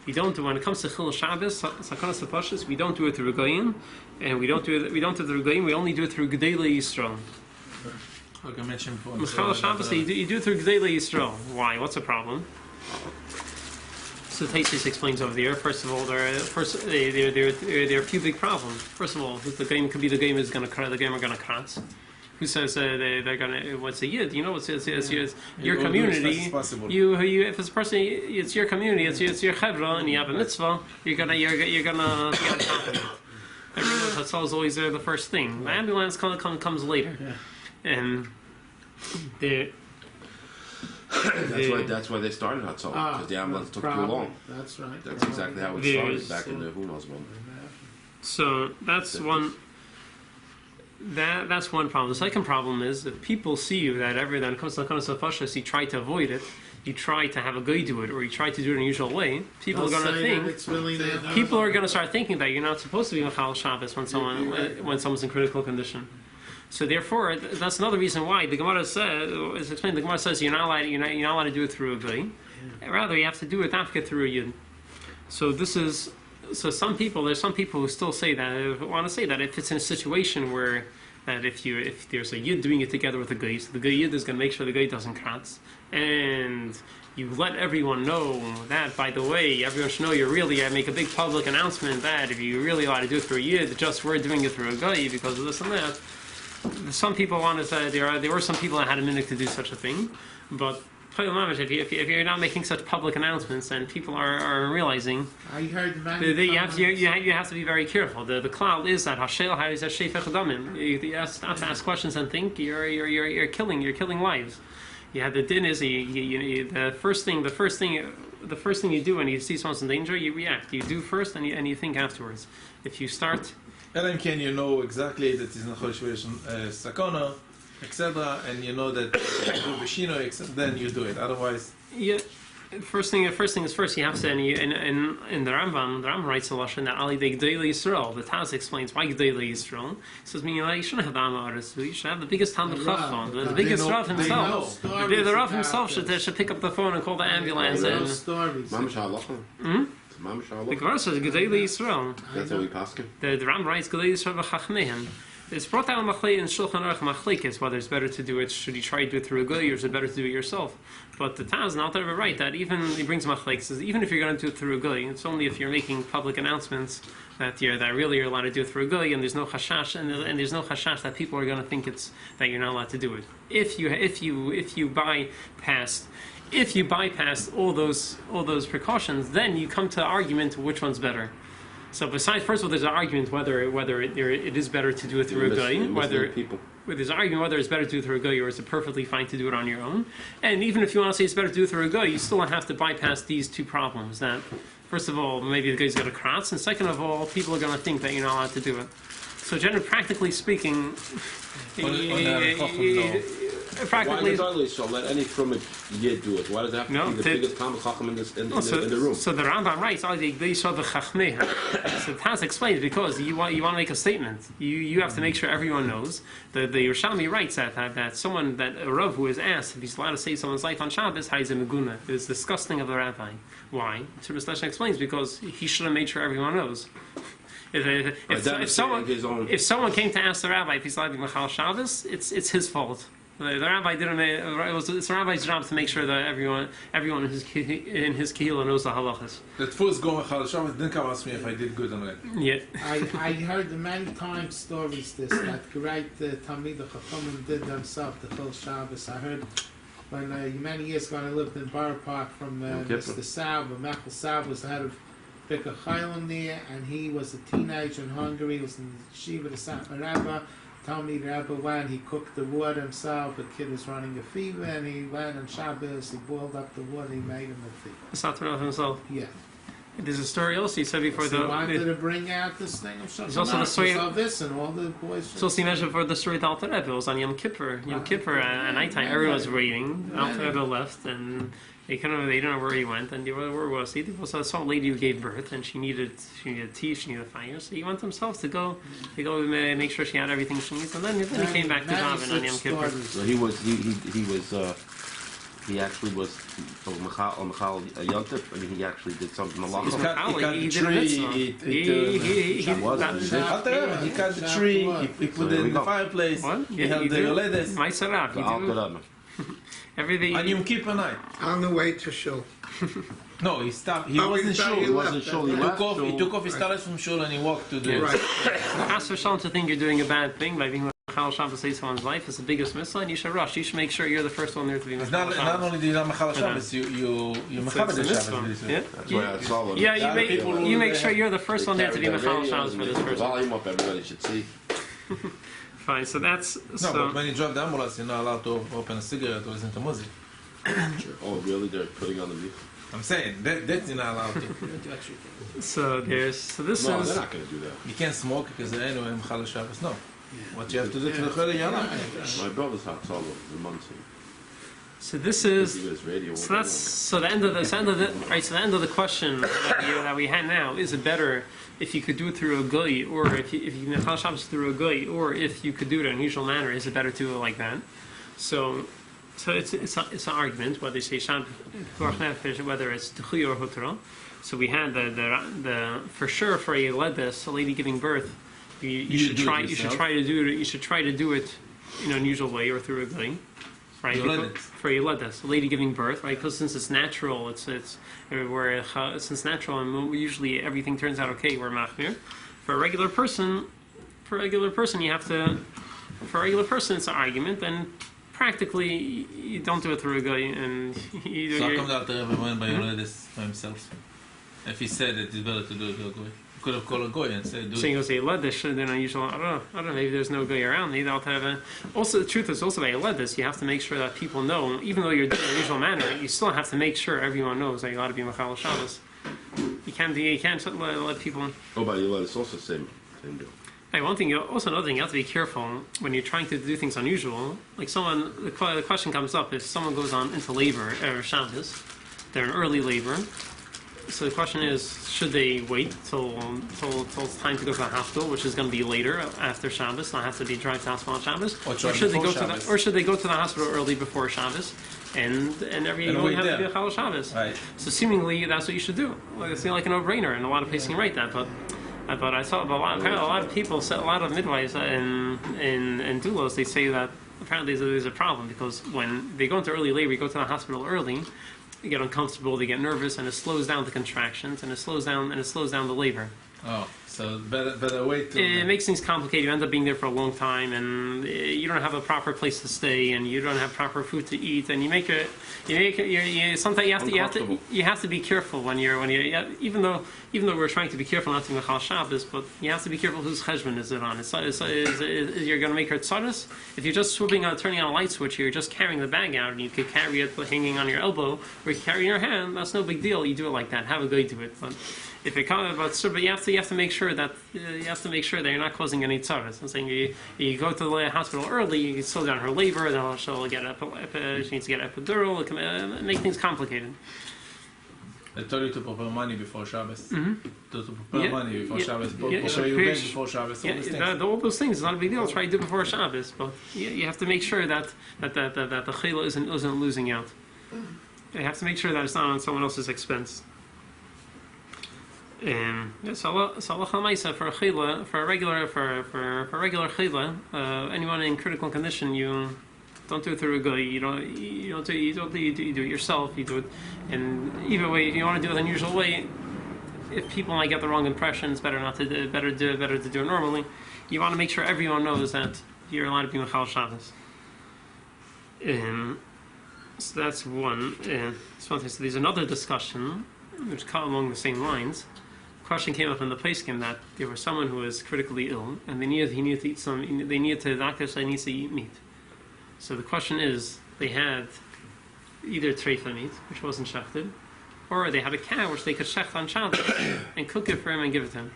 we don't do when it comes to Chil Shabbos, Sakanas Nefashos, we don't do it through a goyim, and we don't do it through a goyim. We only do it through Gedolei Yisrael. Like I mentioned before. Chil Shabbos, you do it through Gedolei Yisrael. Why? What's the problem? So Taisus explains over there. First of all, there are a few big problems. First of all, the game could be the game are going to kratz. Who says they're going to? What's a yid? You know, it's your community. You if it's a person, it's your community. It's your chevra, and you have a mitzvah. You're gonna get confident. Everyone Hatzal is always the first thing. The ambulance comes later, and That's why they started Hatzal, because the ambulance took too long. That's right. That's exactly how it started back in the who knows when. So that's one. That's one problem. The second problem is if people see you that when it comes to Fashas, you try to avoid it, you try to have a guy do it, or you try to do it in a usual way. People are going to think. People are going to start thinking that you're not supposed to be Mechal Shabbos when someone's in critical condition. So therefore, that's another reason why the Gemara says, The Gemara says you're not allowed to do it through a guy. Rather, you have to do it after through a yid. There's some people who still say that, want to say that if it's in a situation where that if there's a yid doing it together with a guy, so the guy yid is going to make sure the guy doesn't kratz, and you let everyone know that, by the way, everyone should know you're really, make a big public announcement that if you really allowed to do it through a yid, just we're doing it through a guy because of this and that. Some people want to say there were some people that had a minute to do such a thing, but if you're not making such public announcements and people are realizing, I heard you have to be very careful. The klal is that hashel has a sheifach damim. You have to ask questions and think. You're killing lives. Yeah, the din is the first thing you do when you see someone's in danger, you react. You do first and you think afterwards. If you start, and then can you know exactly that is not sakona, etc., and you know that then you do it. Otherwise, First thing is first. You have to, in the Rambam writes a lashon that Ali de Gdei Yisrael. The Taz explains why Gdei Yisrael. He says, you shouldn't have the Amaris. You should have the biggest Talmud Chacham, the biggest Rav himself. The Rav himself should pick up the phone and call the ambulance. And the Gemara says Gdei Yisrael. That's how we pass him. The Rambam writes Gdei Yisrael v'Chachmeihem. It's brought down Machlei in Shulchan Aruch Machlekes whether it's better to do it. Should you try to do it through a guy, or is it better to do it yourself? But the Taz not ever right that even he brings Machlekes says even if you're going to do it through a guy, it's only if you're making public announcements that really you're allowed to do it through a guy, and there's no chashash and there's no chashash that people are going to think it's that you're not allowed to do it. If you bypass all those precautions, then you come to argument which one's better. So besides, first of all, there's an argument whether it is better to do it through a guy, there's an argument whether it's better to do it through a guy or is it perfectly fine to do it on your own. And even if you want to say it's better to do it through a guy, you still have to bypass these two problems. That first of all, maybe the guy's got a kratz, and second of all, people are going to think that you're not allowed to do it. So generally, practically speaking, practically, why so let any from it yet do it? Why does it have to be the biggest Talmud Chacham in the room? So the Rambam writes, so Taz explains because you want to make a statement. You have to make sure everyone knows. The Yerushalmi writes that a Rav who is asked if he's allowed to save someone's life on Shabbos, Meguna, is disgusting of the rabbi. Why? So Mr. explains because he should have made sure everyone knows. If someone came to ask the rabbi if he's allowed to be Machal Shabbos, it's his fault. The rabbi didn't. It's the rabbi's job to make sure that everyone in his kehillah knows the halachas. The first go Machal Shabbos didn't come ask me if I did good on it. Yeah. I heard many times stories that great Talmid Chachamim did themselves the Chol Shabbos. I heard when many years ago I lived in Borough Park from Mr. Saab, Michael Saab was the head of Bika Chaylim there, and he was a teenager in Hungary. He was in the Shiva, the Satmar Rebbe. Talmid Rebbe went, he cooked the water himself. The kid was running a fever, and he went on Shabbos, he boiled up the water, he made him a fever. The Satmar himself? Yeah. There's a story also, he said before so wanted to bring out this thing of Shabbos. Also the story of this, and all the boys. So he mentioned for the story of the Alter Rebbe, it was on Yom Kippur. At nighttime, everyone was waiting. Alter Rebbe left, and they didn't know where he went, and where was he? There was some lady who gave birth, and she needed tea, she needed fire, so he went himself to go make sure she had everything she needs, and then he came back to Daven on Yom Kippur. So he actually was Machal Yontif. I mean, he actually did something along. He cut the tree. He cut the tree. He put it in the fireplace. He held the ledes. Everything. On Yom Kippur night. On the way to shul. No, he stopped. He wasn't shul. He wasn't shul. He took off his talis from shul and he walked to the. Right. Ask for someone to think you're doing a bad thing by being Machal Shabbos to save someone's life. It's the biggest mitzvah, and you should rush. You should make sure you're the first one there to be Machal Shabbos. Not only do you not Machal Shabbos, you Mechabed the Shabbos. That's why I saw it. Yeah, you make sure you're the first one there to be Machal Shabbos for this person. Volume up, everybody should see. Fine, so that's... but when you drive the ambulance, you're not allowed to open a cigarette or listen to music. Oh, really? They're putting on the music? I'm saying, that's you're not allowed to. So this No, is... they're not going to do that. You can't smoke because anyway, Mechal Shabbos, no. What you have to do to the Chole, you're not. My brother's house all over the months. So this is... Radio So that's... So the end of the question that we had now, is it better if you could do it through a guy, or if you Mechal Shabbos through a guy, or if you could do it in an unusual manner, is it better to do it like that? So it's an argument whether you say Shab whether it's Techuy or Hutra. So we had the for sure for a ledes, a lady giving birth, you should try to do it in an unusual way or through a guy, right? For a ledes, a lady giving birth, right? Because since it's natural, since natural, and usually everything turns out okay. We're machmir. For a regular person, you have to. For a regular person, it's an argument, and practically you don't do it through a guy, and you do. So how come that Rebbe went by Yoledis by himself? If he said that it's better to do it to a goy, he could have called a goy and said, "Do it." So you go say Yoledis, then unusual. I don't know. Maybe there's no guy around. You don't have a. Also, the truth is also by Yoledis, you have to make sure that people know, even though you're doing it in an unusual manner, you still have to make sure everyone knows that you ought to be Machal Shabbos. You can't let people. Oh, but Yoledis also same deal. Hey, another thing, you have to be careful when you're trying to do things unusual. Like the question comes up, if someone goes on into labor or Shabbos, they're in early labor. So the question is, should they wait till it's time to go to the hospital, which is going to be later after Shabbos? Not have to be drive to the hospital on Shabbos, or should they go to the hospital early before Shabbos, and every you only have to be a Chal Shabbos. Right. So seemingly that's what you should do. It seems like a no-brainer, and a lot of places can write that, but I saw a lot of people, a lot of midwives in doulos, they say that apparently there's a problem because when they go into early labor, you go to the hospital early. They get uncomfortable, they get nervous, and it slows down the contractions, and it slows down the labor. Oh, so better wait till it makes things complicated. You end up being there for a long time, and you don't have a proper place to stay, and you don't have proper food to eat, and sometimes you have to be careful when you're even though we're trying to be careful not to Mechal Shabbos, but you have to be careful whose cheshbon is it on. You're going to make her tzaddus. If you're just turning on a light switch, you're just carrying the bag out, and you could carry it hanging on your elbow, or you carry it in your hand. That's no big deal. You do it like that. Have a go to it. But if it comes but you have to make sure that you're not causing any tzaddus. I'm saying you go to the hospital early, you can slow down her labor, then she'll get she needs to get epidural. It can make things complicated. They told you to prepare money before Shabbos. Mm-hmm. To prepare money before Shabbos. Prepare your bank before Shabbos. All those things. It's not a big deal. Try to do before Shabbos, but you have to make sure that the chila isn't losing out. You have to make sure that it's not on someone else's expense. So for a chila, for a regular chila, anyone in critical condition, you don't do it through a guy. You do it yourself. You do it, and either way, if you want to do it the unusual way, if people might get the wrong impression, it's better to do it normally. You want to make sure everyone knows that you're allowed to be Mechal Shabbos. So that's one. So there's another discussion which came along the same lines. Question came up in the Peskim that there was someone who was critically ill, and he needed to eat the doctor said he needs to eat meat. So the question is, they had either treifa meat, which wasn't shechted, or they had a cow which they could shecht on Shabbos and cook it for him and give it to him.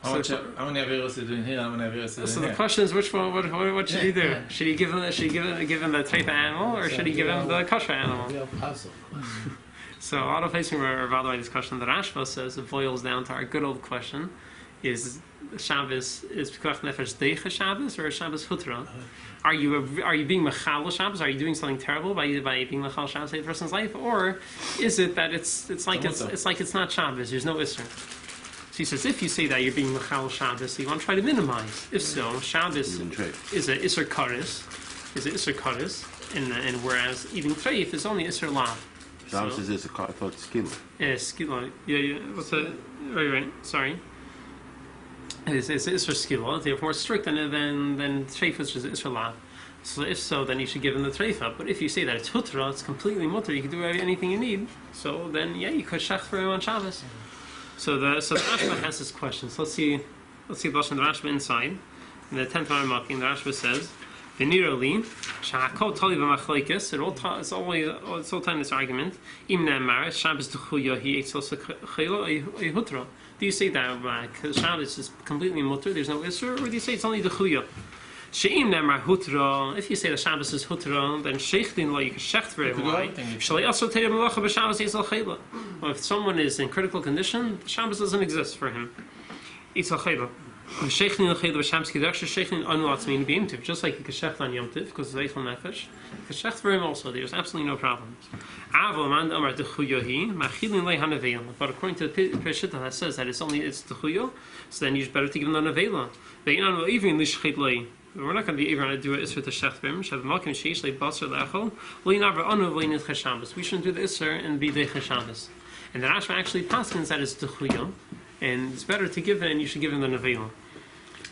How many aviros are doing here? How many aviros are doing So here? the question is, which one? What should he do? Should he give him the treifa animal, or should he give him the kosher animal? So a lot of places were about the discussion. The Rashba says it boils down to our good old question: is Shabbos Pekuach Nefesh Deicha Shabbos or Shabbos Hutra? Are you being Mechal Shabbos? Are you doing something terrible by being Mechal Shabbos in a person's life, or is it that it's like it's not Shabbos? There's no Isser. So he says, if you say that you're being Mechal Shabbos, you want to try to minimize. If so, Shabbos is a Isser Karis, and whereas eating treif is only Isser Lav. Shabbos is Isser Karis. I thought it's Skila. Yeah, Skila. Yeah. What's that? Right. Sorry. It's Isser Skila. They're more strict than treif, which is Isser Lav. So if so, then you should give him the treifa. But if you say that it's hutra, it's completely mutter. You can do anything you need. So then, you could shech for him on Shabbos. So the Rashba has this question. So let's see the Lashon of the Rashba inside. In the 10th Rambam, the Rashba says, "V'nirali sha'akol tali v'machleikis." It's all time this argument. Im ne'amar Shabbos d'chuya hi eitzel chayla a hutra. Do you say that Shabbos is completely mutter? There's no isser, or do you say it's only d'chuya? She'im ne'amar hutra. If you say the Shabbos is hutra, then sheichtin lo you can shecht for him. Why? Shalei also teir melacha b'Shabbos eitzel chayla. Well, if someone is in critical condition, Shabbos doesn't exist for him. Eitzel chayla. Just like you can shecht on Yom Tiv, because it's Eichel Nefesh, you can shecht for him also. There's absolutely no problem. But according to the Peshita that says that it's Techuyo, so then you're better to give him the Nevela. We're not going to be able to do it Isser to shecht for him. We shouldn't do the Isser and be Deicha Shabbos. And the Rashba actually paskins that it's Techuyo, and it's better to give it, and you should give him the nevela.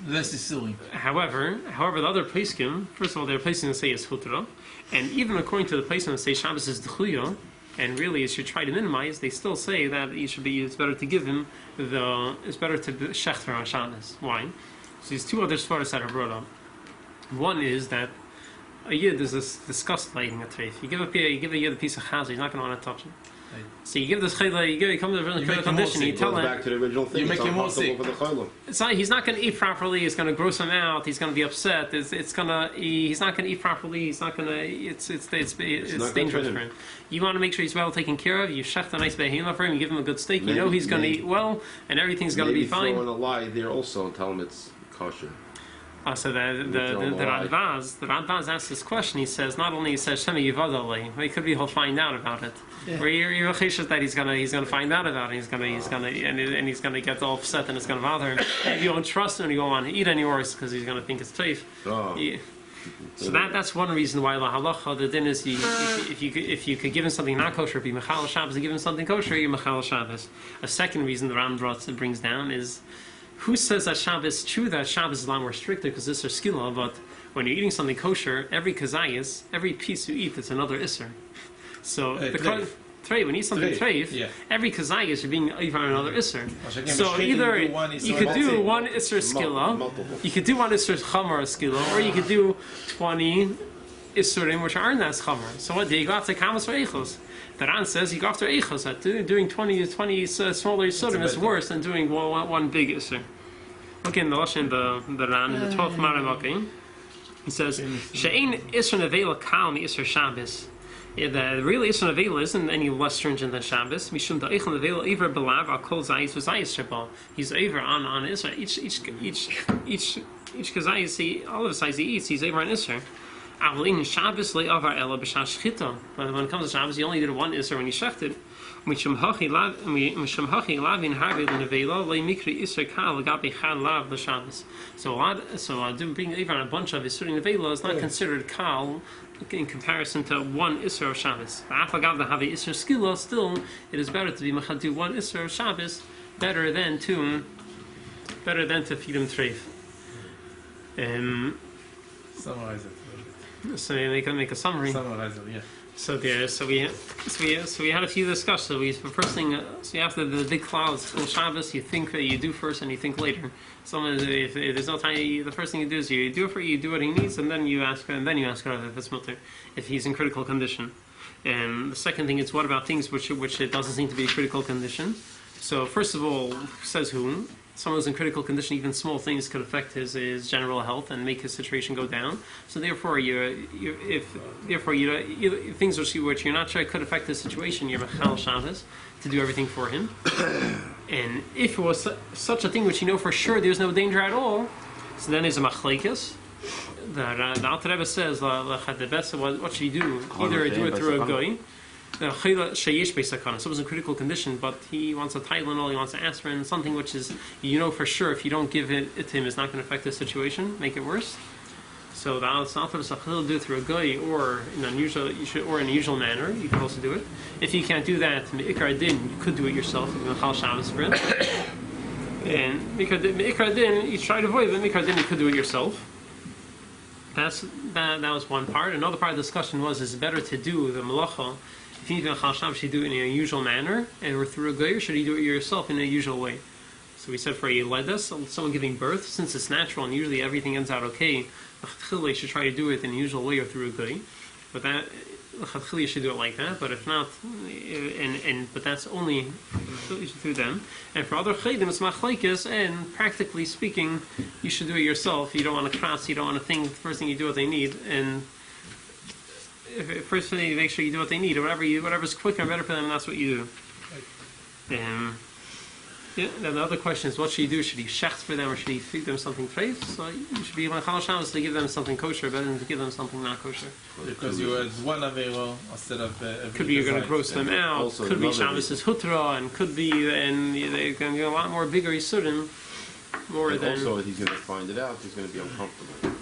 Less is silly. However, the other Peskim, first of all, their Peskim say it's hutra, and even according to the Peskim that say Shabbos is d'chuya, and really you should try to minimize, they still say that it's better to give him it's better to shechter on Shabbos. Why? So there's two other svaras that are brought up. One is that a yid is disgusted by eating a treif. You give a yid a piece of chazer, he's not going to want to touch it. So you give this chayla, you come to a really critical condition, you tell him. Back to the original thing. You make him more sick. It's not, he's not going to eat properly. It's going to gross him out. He's going to be upset. He's not going to eat properly. He's not going to. It's dangerous for him. You want to make sure he's well taken care of. You shecht a nice behema for him. You give him a good steak. You know he's going to eat well, and everything's going to be fine. Maybe throw in a lie there also and tell him it's kosher. So the Radbaz asks this question. He says not only he says Shema Yivadalei, but it could be he'll find out about it. Yeah. Or you're that he's gonna find out about it. He's gonna get all upset and it's gonna bother him. If you don't trust him, you won't want to eat anymore because he's gonna think it's teif. Oh. Yeah. So that's one reason why la halacha the din is if you could give him something not kosher, be mechal Shabbos, to give him something kosher, you're mechal Shabbos. A second reason the Ram brings down is. Who says that Shabbos? True that Shabbos is a lot more stricter because this is skila, but when you're eating something kosher, every kazayas, every piece you eat, it's another isser. So when you eat something treif, every kazayas you're being over another isser. So either you could do one isser skila, you could do one isser chamar skila, or you could do 20 issurim which aren't as chamar. So what do you go after kamas or eichos? The Ran says you go after eichos. That doing 20 smaller isurim is worse than doing one big isur. Look in the Lashon, the Ran in the 12th Maramaki. He says she'ein isur nevela kal mi isur Shabbos. The real isur nevela isn't any less stringent than Shabbos. Mishum da eichel nevela iver belav al kol zayis v'zayis sheba. He's over on isur. Each kazayis, all of the size he eats, he's over on isur. But when it comes to Shabbos, you only did one isser when you shechted. So being even a bunch of isurim nevela is not considered kal in comparison to one isser of Shabbos. Still, it is better to be machadu one isser of Shabbos better than to feed him treif. Summarize it. So they can make a summary. Summarize it, yeah. So we had a few discussions. So the first thing, so after the big clouds, till Shabbos, you think that you do first and you think later. If there's no time, the first thing you do is you do what he needs, and then you ask if it's mutter, if he's in critical condition. And the second thing is, what about things which it doesn't seem to be a critical condition? So first of all, says who? Someone who's in critical condition, even small things could affect his general health and make his situation go down. So therefore, things which you're not sure could affect his situation, you're mechal Shabbos to do everything for him. And if it was such a thing which you know for sure there's no danger at all, so then there's a machlekes. The Alter Rebbe says, what should he do? Either do it through a goy. Someone's in critical condition, but he wants a Tylenol, he wants an aspirin, something which is, you know for sure, if you don't give it to him, it's not going to affect the situation, make it worse. So the Alter Rebbe do it through a guy, or in an unusual manner. You can also do it. If you can't do that, Ikar Din, you could do it yourself. Mechal Shabbos for it. And Ikar Din, you try to avoid it. Ikar Din, you could do it yourself. That was one part. Another part of the discussion was: is it better to do the malacha? If you need to should you do it in an unusual manner, or through a guy, or should you do it yourself in a usual way? So we said for a yeledes, someone giving birth, since it's natural and usually everything ends out okay, you should try to do it in a usual way or through a guy. But that you should do it like that. But if not, but that's only through them. And for other chaydim, it's machlekes, and practically speaking, you should do it yourself. You don't want to cross. You don't want to think. The first thing you do what they need, and first thing you make sure you do what they need, or whatever's quicker and better for them. That's what you do. Yeah. Then the other question is, what should he do? Should he shecht for them, or should he feed them something treif? So you should be mechal Shabbos to give them something kosher, better than to give them something not kosher. Because you had one avero instead of could be you're going to gross them out. Also could be Shabbos is hutra, and could be and they're going to get a lot more bigger yisurim. Also, he's going to find it out. He's going to be uncomfortable.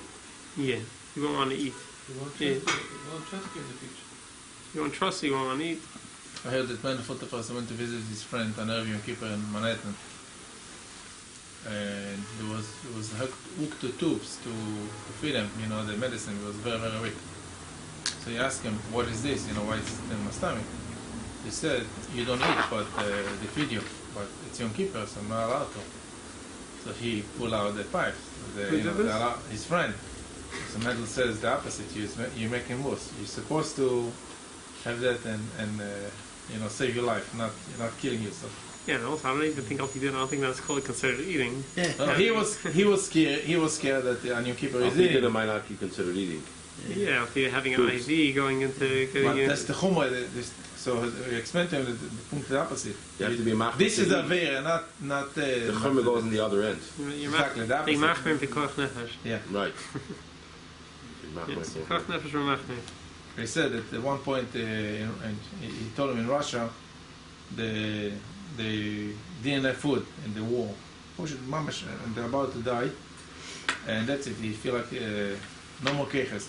Yeah, you won't want to eat. You won't trust you in the future. You won't trust. You won't want to eat. I heard that when the photographer went to visit his friend on Yom Kippur in Manhattan, and there was hooked to tubes to feed him, the medicine was very, very weak. So he asked him, what is this, why is it in my stomach? He said, you don't eat, but they feed you, but it's Yom Kippur, so I'm not allowed to. So he pulled out the pipes, his friend. So Mendel says the opposite, you're making worse. You're supposed to have that and save your life, not killing yourself. Yeah, no, I don't even think I don't think that's called considered eating. He was scared. He was scared that the Yom Kippur is eating. It might not be considered eating. Yeah, if you're having an IV going into. But that's the chumrah. So we explained to him that the opposite. You have to be machmir. This is a vera, not. The chumrah goes on the other end. Exactly, the opposite. Machmir v'koch nefesh. Yeah. Right. Koch nefesh v'machmir. He said that at one point, he told him in Russia, they didn't have food in the war. And they're about to die, and that's it. He feel like no more keches.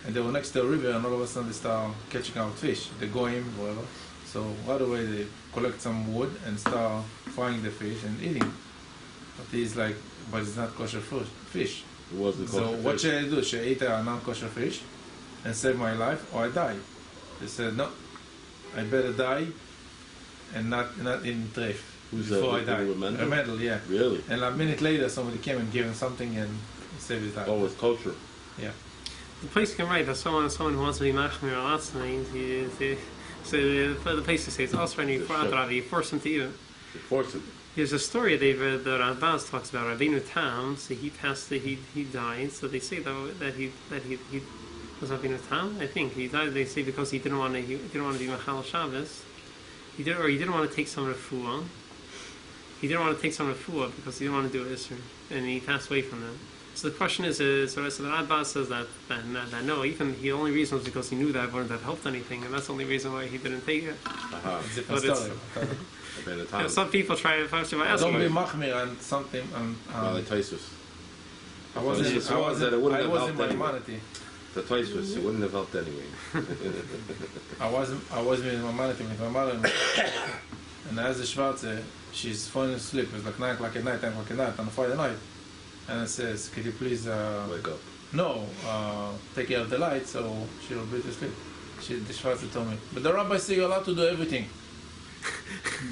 And they were next to a river, and all of a sudden they start catching out fish. They go in, whatever. So right away they collect some wood and start frying the fish and eating. But he's like, but it's not kosher fish. It wasn't kosher So what should I do? Should I eat a non-kosher fish and save my life, or I die? They said, no, I better die and not in treif before I die. A medal, yeah. Really? And a minute later, somebody came and gave him something and saved his life. Oh, it's kosher. Yeah. The place can write that someone who wants to be machmir al atzmai, so the place to say it's also when you force him to eat it. You force him. There's a story that Rabbaz talks about. Rabbeinu Tam, so he died. So they say though that he was Rabbeinu Tam. I think he died. They say because he didn't want to be machal Shabbos. He didn't want to take some refuah. He didn't want to take some refuah because he didn't want to do Isser, and he passed away from that. So the question is so the Rabbaz says that no, even the only reason was because he knew that it wouldn't have helped anything, and that's the only reason why he didn't take it. But it's, some people try to ask don't be machmir on something. I wasn't in humanity. The Tosfos, it wouldn't have helped anyway. I wasn't in humanity with my mother, and as the Schwarze, she's falling asleep. It was like 9 o'clock at night, 10 o'clock at night on a Friday night. And it says, could you please wake up? No, take care of the light so she'll be to sleep. The Schwarze told me. But the rabbi said you're allowed to do everything.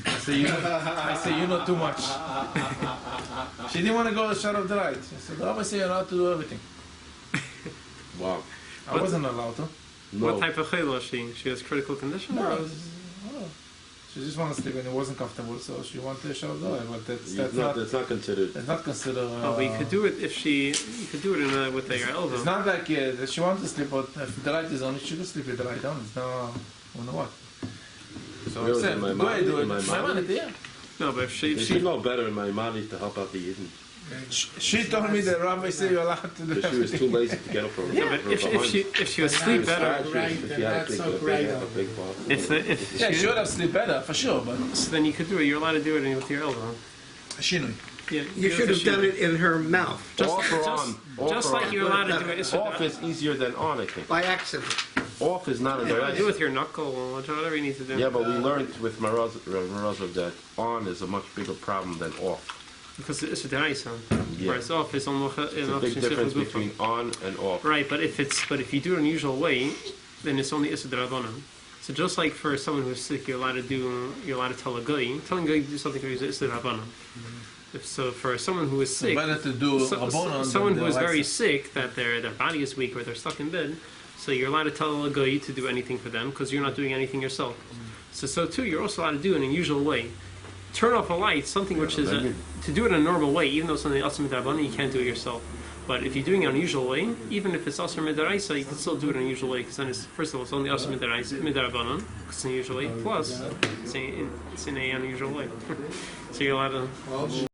I say you know too much. She didn't want to go shut off the light. I said the rabbi said you're allowed to do everything. Wow. I wasn't allowed to. No. What type of chayla was she? She has critical condition? No. She just wanted to sleep and it wasn't comfortable, so she wanted to shut off the light. But that's not considered. It's not considered. But you could do it if you could do it with your elbow. It's not like she wanted to sleep, but if the light is on, she could sleep with the light on. It's not, wonder what. So really, I said, go ahead, do it. My yeah. No, but if she know better in my money to help out the Yidden. She told me that Rabbi said you're allowed to do it. She was too lazy to get up from yeah, but if she was sleep better, she would have sleep better for sure. But so then you could do it. You're allowed to do it with your elbow. Shinui. Yeah, you should have done it in her mouth. Just like you're allowed to do it. Off is easier than on, I think. By accident. Off is not a direct. Do it with your knuckle or whatever you need to do. Yeah, but we learned with Marazov that on is a much bigger problem than off. Because it's a deraisa. Yeah. Whereas off is almost it's a big difference between on and off. Right, but if you do it an unusual way, then it's only issa d'Rabbanan. So just like for someone who's sick, you're allowed to tell a guy, telling a guy to do something is issa d'Rabbanan. So for someone who is sick, better to do someone who is very sick, that their body is weak or they're stuck in bed, so you're allowed to tell a guy to do anything for them because you're not doing anything yourself. So too, you're also allowed to do it in an unusual way. Turn off a light, something which is to do it in a normal way, even though it's something else midrabanan, you can't do it yourself. But if you're doing it in an unusual way, even if it's also midaraisa, you can still do it in an unusual way because then it's first of all it's only also midrabanan, because it's an unusual way. Plus, it's in an unusual way. So you're allowed to.